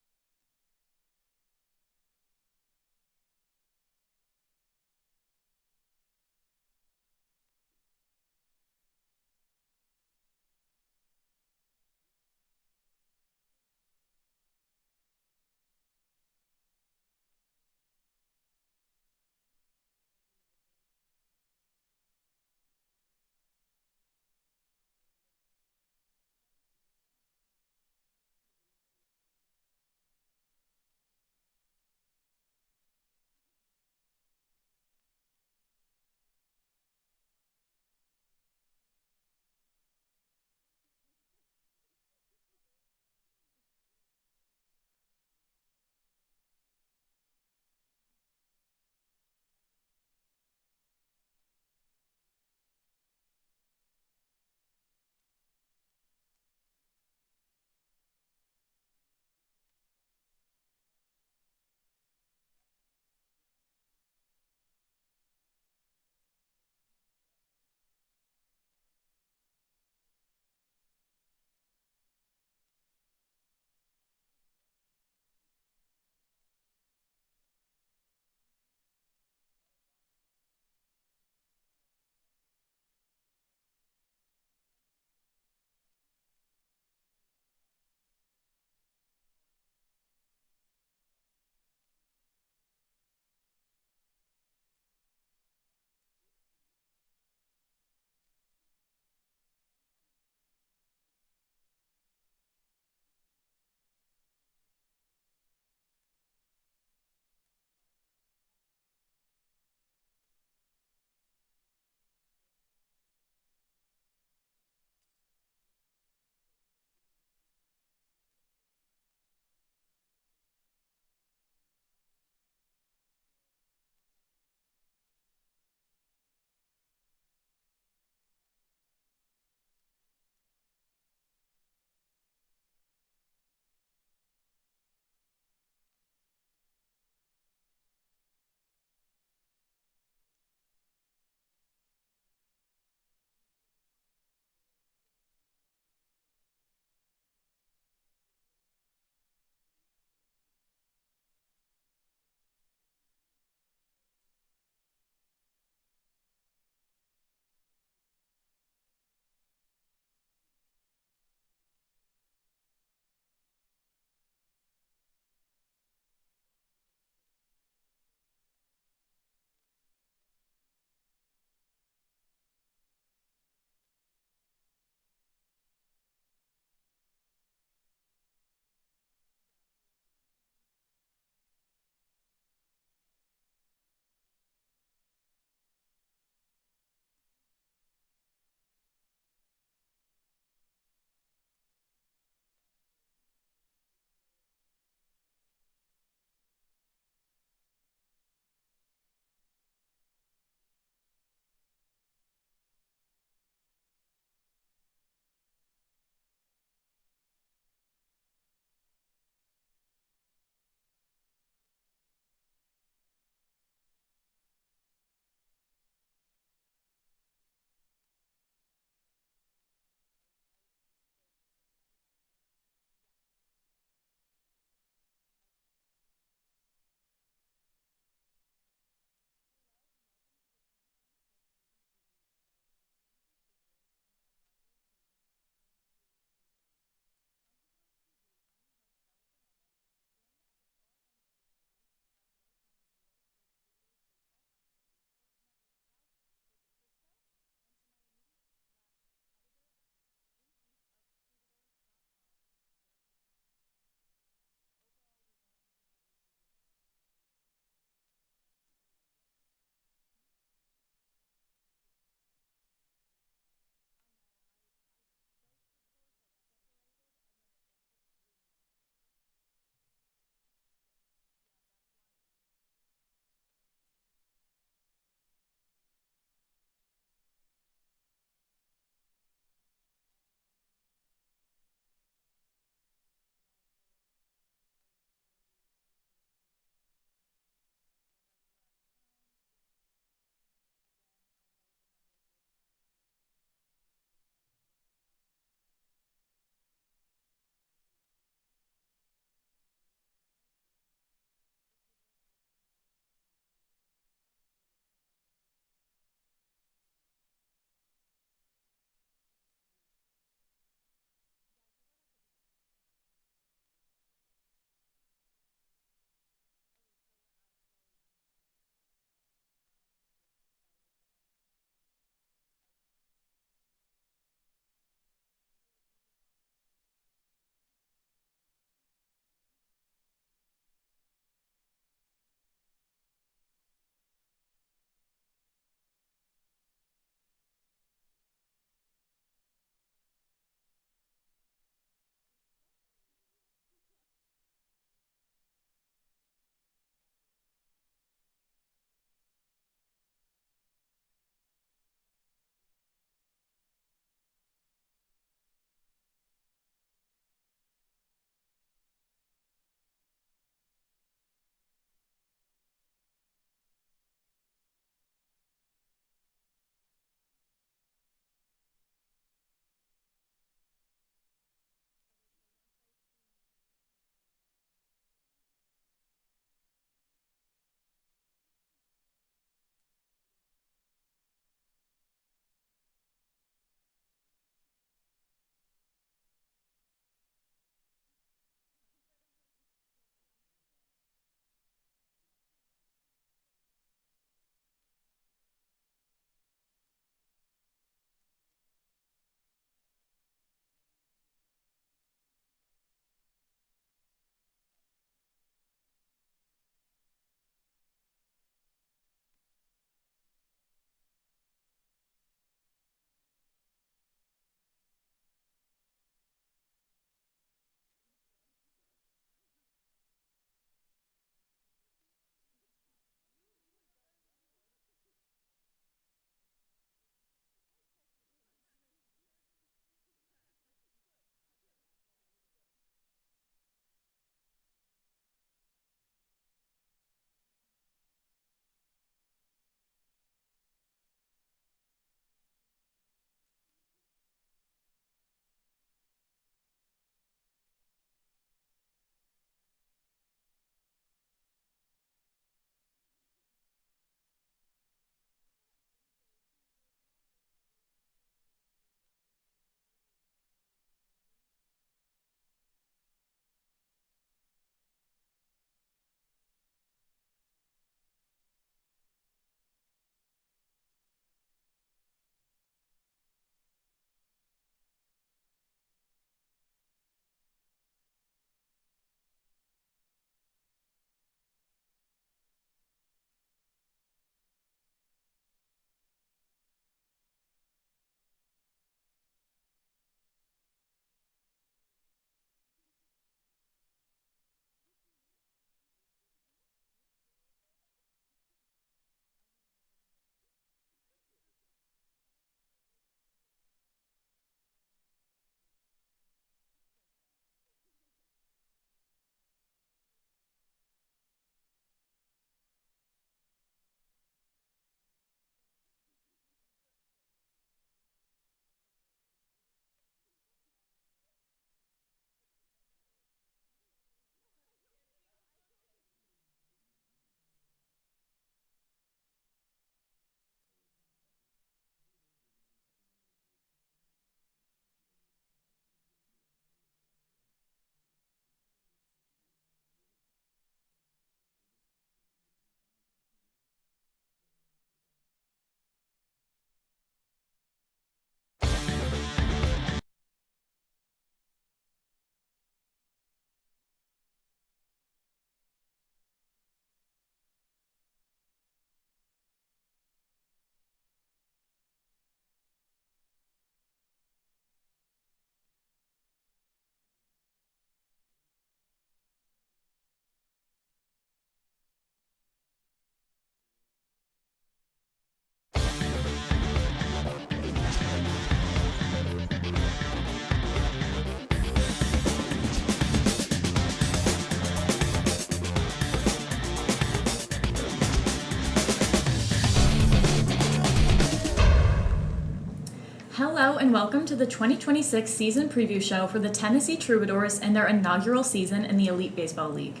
and welcome to the 2026 season preview show for the Tennessee Troubadours and their inaugural season in the Elite Baseball League.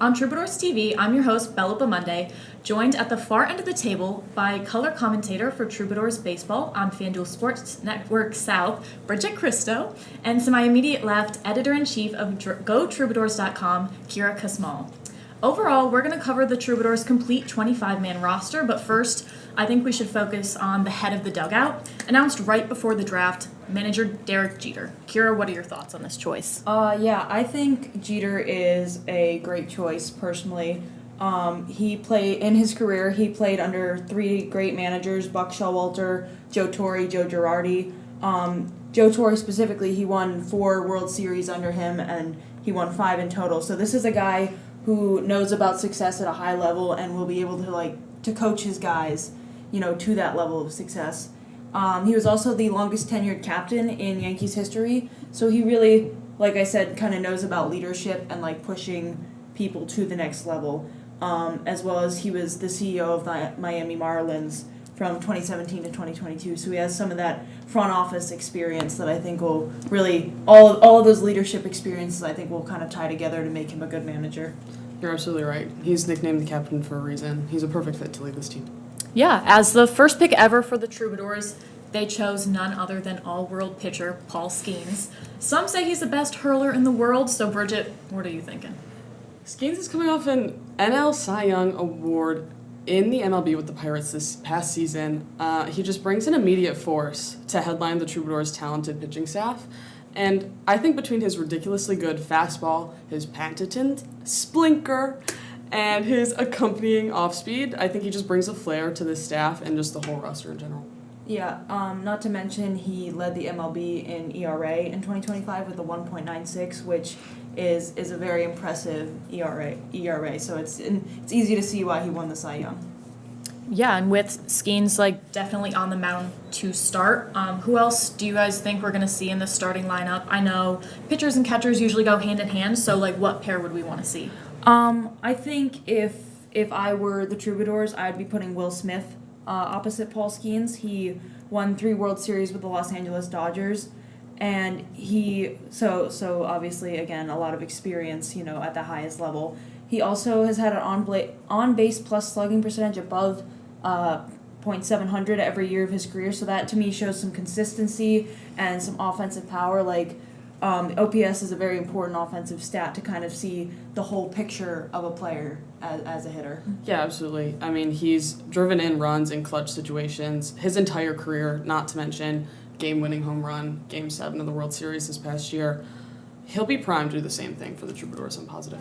On Troubadours TV, I'm your host, Bella Bamunde, joined at the far end of the table by color commentator for Troubadours Baseball on FanDuel Sports Network South, Bridget Christo, and to my immediate left, editor-in-chief of GoTroubadours.com, Kira Kasmal. Overall, we're going to cover the Troubadours' complete 25-man roster, but first, I think we should focus on the head of the dugout, announced right before the draft, manager Derek Jeter. Kira, what are your thoughts on this choice? Yeah, I think Jeter is a great choice personally. In his career, he played under three great managers: Buck Showalter, Joe Torre, Joe Girardi. Joe Torre specifically, he won 4 World Series under him, and he won 5 in total. So this is a guy who knows about success at a high level and will be able to coach his guys, to that level of success. He was also the longest tenured captain in Yankees history, so he really, like I said, kind of knows about leadership and pushing people to the next level, as well as he was the CEO of the Miami Marlins from 2017 to 2022, so he has some of that front office experience that I think will really, all of those leadership experiences I think will kind of tie together to make him a good manager. You're absolutely right. He's nicknamed the captain for a reason. He's a perfect fit to lead this team. Yeah, as the first pick ever for the Troubadours, they chose none other than all-world pitcher Paul Skeens. Some say he's the best hurler in the world, so Bridget, what are you thinking? Skeens is coming off an NL Cy Young Award in the MLB with the Pirates this past season. He just brings an immediate force to headline the Troubadours' talented pitching staff. And I think between his ridiculously good fastball, his patented splinker, and his accompanying off-speed, I think he just brings a flair to this staff and just the whole roster in general. Yeah, not to mention he led the MLB in ERA in 2025 with a 1.96, which is a very impressive ERA. So it's easy to see why he won the Cy Young. Yeah, and with Skeens definitely on the mound to start, who else do you guys think we're going to see in the starting lineup? I know pitchers and catchers usually go hand in hand, so what pair would we want to see? I think if I were the Troubadours, I'd be putting Will Smith opposite Paul Skeens. He won 3 World Series with the Los Angeles Dodgers, and so obviously again a lot of experience, at the highest level. He also has had an on-base plus slugging percentage above .700 every year of his career, so that to me shows some consistency and some offensive power. OPS is a very important offensive stat to kind of see the whole picture of a player as a hitter. Yeah, absolutely. I mean, he's driven in runs in clutch situations his entire career, not to mention game-winning home run, Game 7 of the World Series this past year. He'll be primed to do the same thing for the Troubadours, I'm positive.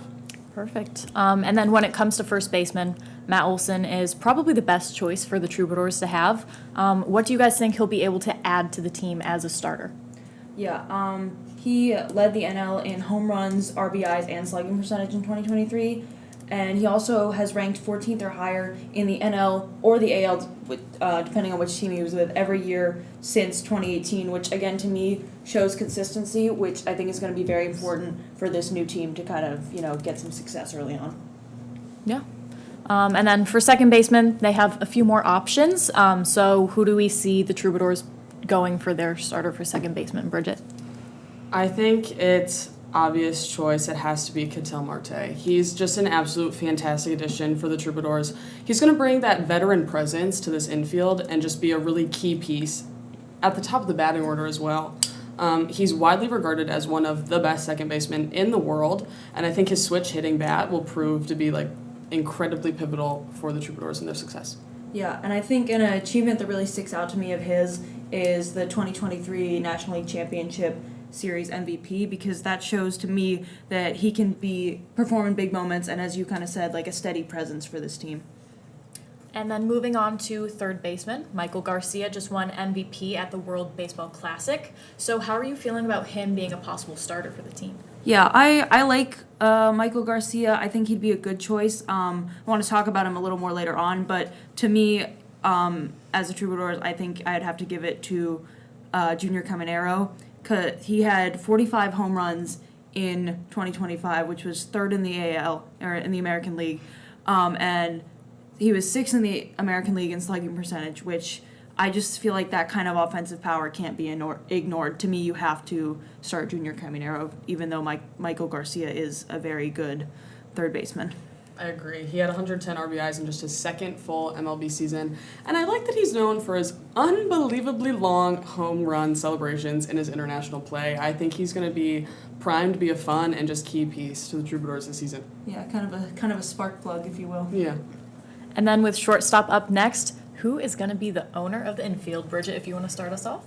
Perfect. And then when it comes to first baseman, Matt Olson is probably the best choice for the Troubadours to have. What do you guys think he'll be able to add to the team as a starter? Yeah, he led the NL in home runs, RBIs, and slugging percentage in 2023. And he also has ranked 14th or higher in the NL or the AL, depending on which team he was with, every year since 2018, which again to me shows consistency, which I think is going to be very important for this new team to kind of, get some success early on. Yeah. And then for second baseman, they have a few more options. So who do we see the Troubadours going for their starter for second baseman, Bridget? I think it's obvious choice. It has to be Ketel Marte. He's just an absolute fantastic addition for the Troubadours. He's going to bring that veteran presence to this infield and just be a really key piece at the top of the batting order as well. He's widely regarded as one of the best second basemen in the world, and I think his switch hitting bat will prove to be incredibly pivotal for the Troubadours and their success. Yeah, and I think an achievement that really sticks out to me of his is the 2023 National League Championship Series MVP, because that shows to me that he can perform in big moments and, as you kind of said, a steady presence for this team. And then moving on to third baseman, Michael Garcia just won MVP at the World Baseball Classic. So how are you feeling about him being a possible starter for the team? Yeah, I like Michael Garcia. I think he'd be a good choice. I want to talk about him a little more later on, but to me, as a Troubadour, I think I'd have to give it to Junior Caminero. He had 45 home runs in 2025, which was third in the AL, or in the American League. And he was 6th in the American League in slugging percentage, which I just feel like that kind of offensive power can't be ignored. To me, you have to start Junior Caminero, even though Michael Garcia is a very good third baseman. I agree. He had 110 RBIs in just his second full MLB season, and I like that he's known for his unbelievably long home run celebrations in his international play. I think he's going to be primed to be a fun and just key piece to the Troubadours this season. Yeah, kind of a spark plug, if you will. Yeah. And then with shortstop up next, who is going to be the owner of the infield? Bridget, if you want to start us off.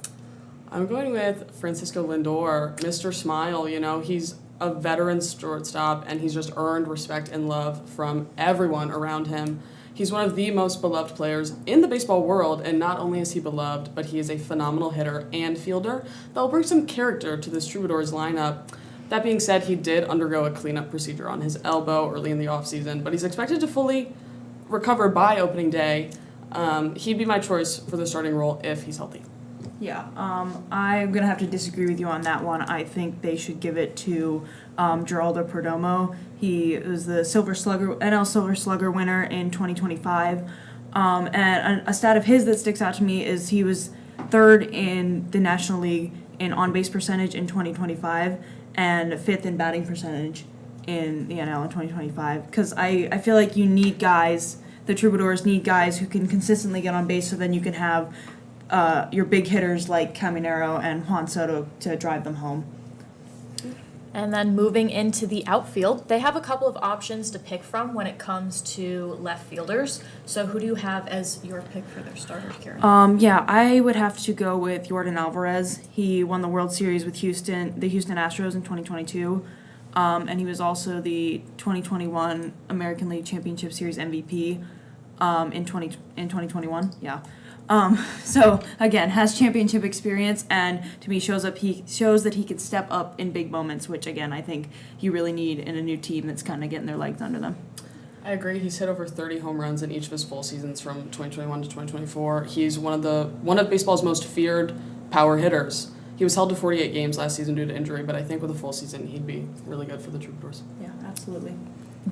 I'm going with Francisco Lindor, Mr. Smile. You know, he's a veteran shortstop, and he's just earned respect and love from everyone around him. He's one of the most beloved players in the baseball world, and not only is he beloved, but he is a phenomenal hitter and fielder that will bring some character to this Troubadours lineup. That being said, he did undergo a cleanup procedure on his elbow early in the offseason, but he's expected to fully recover by opening day. He'd be my choice for the starting role if he's healthy. Yeah, I'm going to have to disagree with you on that one. I think they should give it to Geraldo Perdomo. He was the NL Silver Slugger winner in 2025. And a stat of his that sticks out to me is he was third in the National League in on-base percentage in 2025 and fifth in batting percentage in the NL in 2025. Because I feel like you need guys, the Troubadours need guys who can consistently get on base, so then you can have your big hitters like Caminero and Juan Soto to drive them home. And then moving into the outfield, they have a couple of options to pick from when it comes to left fielders. So who do you have as your pick for their starters, Karen? Yeah, I would have to go with Yordan Alvarez. He won the World Series with the Houston Astros in 2022. And he was also the 2021 American League Championship Series MVP in 2021. Yeah. So again, has championship experience, and to me shows that he could step up in big moments, which again I think you really need in a new team that's kind of getting their legs under them. I agree. He's hit over 30 home runs in each of his full seasons from 2021 to 2024. He's one of baseball's most feared power hitters. He was held to 48 games last season due to injury, but I think with a full season, he'd be really good for the Troubadours. Yeah, absolutely.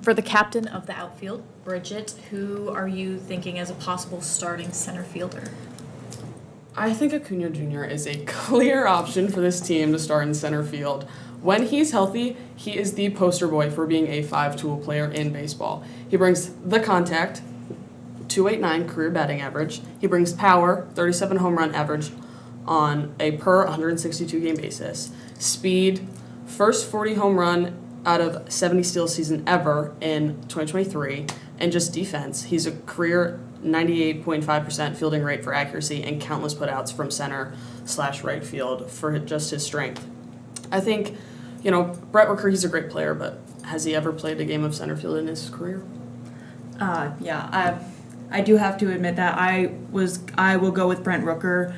For the captain of the outfield, Bridget, who are you thinking as a possible starting center fielder? I think Acuna Jr. is a clear option for this team to start in center field. When he's healthy, he is the poster boy for being a five-tool player in baseball. He brings the contact, .289 career batting average. He brings power, 37 home run average on a per 162 game basis. Speed, first 40 home run out of 70 steal season ever in 2023. And just defense, he's a career 98.5% fielding rate for accuracy and countless putouts from center/right field for just his strength. I think, Brett Rooker, he's a great player, but has he ever played a game of center field in his career? Yeah, I do have to admit that I will go with Brent Rooker.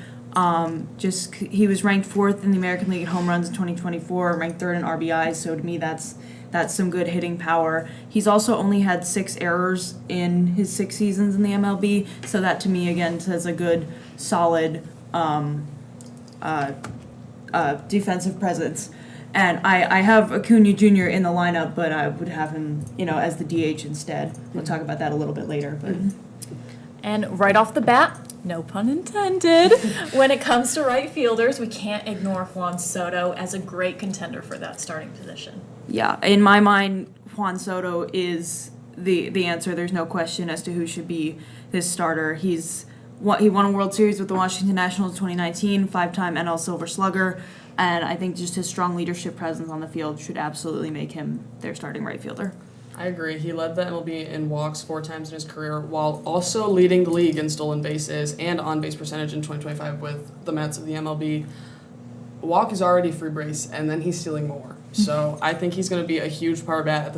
He was ranked 4th in the American League at home runs in 2024, ranked 3rd in RBIs. So to me, that's some good hitting power. He's also only had 6 errors in his 6 seasons in the MLB. So that to me again says a good, solid defensive presence. And I have Acuna Jr. in the lineup, but I would have him, as the DH instead. We'll talk about that a little bit later. But. And right off the bat, no pun intended, when it comes to right fielders, we can't ignore Juan Soto as a great contender for that starting position. Yeah, in my mind, Juan Soto is the answer. There's no question as to who should be this starter. He won a World Series with the Washington Nationals in 2019, 5-time NL Silver Slugger, and I think just his strong leadership presence on the field should absolutely make him their starting right fielder. I agree. He led the MLB in walks 4 times in his career, while also leading the league in stolen bases and on-base percentage in 2025 with the Mets of the MLB. Walk is already free base, and then he's stealing more. So I think he's going to be a huge power bat at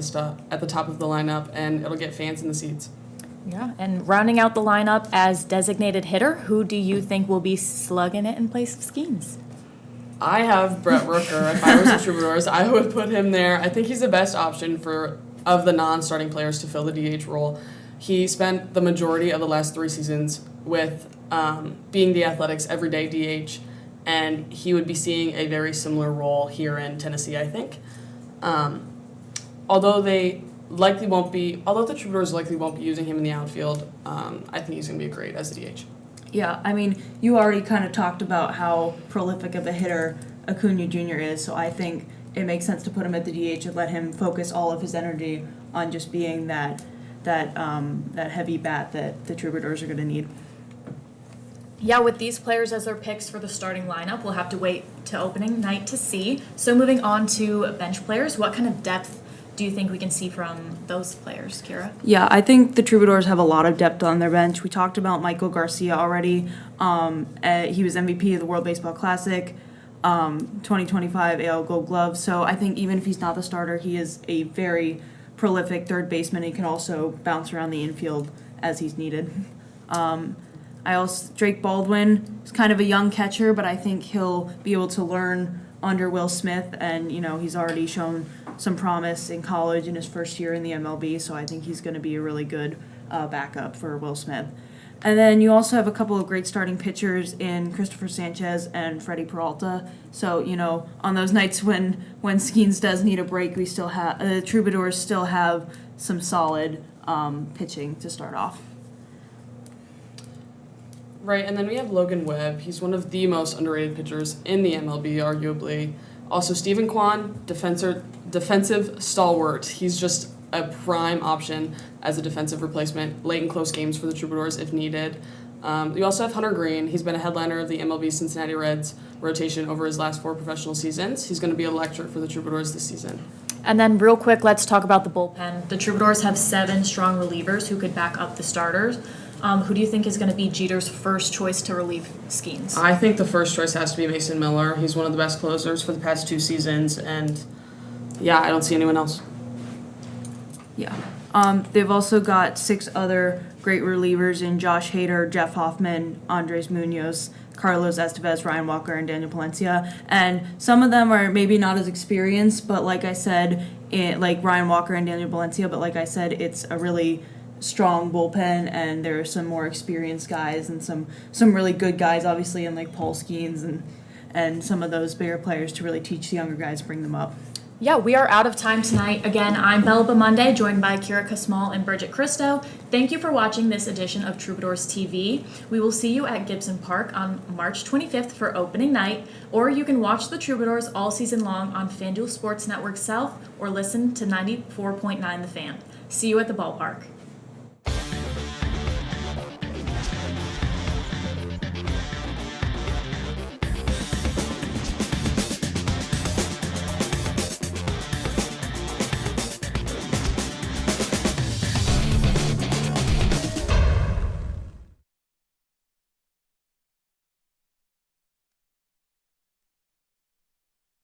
the top of the lineup, and it'll get fans in the seats. Yeah, and rounding out the lineup as designated hitter, who do you think will be slugging it in place of Skeens? I have Brett Rooker. If I was the Troubadours, I would put him there. I think he's the best option of the non-starting players to fill the DH role. He spent the majority of the last 3 seasons with being the Athletics' everyday DH, and he would be seeing a very similar role here in Tennessee, I think. Although the Troubadours likely won't be using him in the outfield, I think he's going to be great as a DH. Yeah, I mean, you already kind of talked about how prolific of a hitter Acuna Jr. is, so I think it makes sense to put him at the DH and let him focus all of his energy on just being that heavy bat that the Troubadours are going to need. Yeah, with these players as their picks for the starting lineup, we'll have to wait to opening night to see. So moving on to bench players, what kind of depth do you think we can see from those players, Kira? Yeah, I think the Troubadours have a lot of depth on their bench. We talked about Michael Garcia already. He was MVP of the World Baseball Classic, 2025 AL Gold Glove. So I think even if he's not the starter, he is a very prolific third baseman. He can also bounce around the infield as he's needed. Drake Baldwin is kind of a young catcher, but I think he'll be able to learn under Will Smith, and he's already shown some promise in college in his first year in the MLB, so I think he's going to be a really good backup for Will Smith. And then you also have a couple of great starting pitchers in Christopher Sanchez and Freddie Peralta. So, on those nights when Skeens does need a break, we still have the Troubadours still have some solid pitching to start off. Right, and then we have Logan Webb. He's one of the most underrated pitchers in the MLB, arguably. Also, Stephen Kwan, defensive stalwart. He's just a prime option as a defensive replacement, late in close games for the Troubadours if needed. We also have Hunter Green. He's been a headliner of the MLB Cincinnati Reds rotation over his last 4 professional seasons. He's going to be electric for the Troubadours this season. And then real quick, let's talk about the bullpen. The Troubadours have 7 strong relievers who could back up the starters. Who do you think is going to be Jeter's first choice to relieve Skeens? I think the first choice has to be Mason Miller. He's one of the best closers for the past 2 seasons, and I don't see anyone else. Yeah. They've also got 6 other great relievers in Josh Hader, Jeff Hoffman, Andres Munoz, Carlos Estevez, Ryan Walker, and Daniel Palencia. And some of them are maybe not as experienced, but like I said, like Ryan Walker and Daniel Palencia, but like I said, it's a really strong bullpen, and there are some more experienced guys and some really good guys, obviously, and like Paul Skeens and some of those bigger players to really teach the younger guys, bring them up. Yeah, we are out of time tonight. Again, I'm Bella Bamunde, joined by Kira Kasmal and Bridget Christo. Thank you for watching this edition of Troubadours TV. We will see you at Gibson Park on March 25th for opening night, or you can watch the Troubadours all season long on FanDuel Sports Network South or listen to 94.9 The Fan. See you at the ballpark.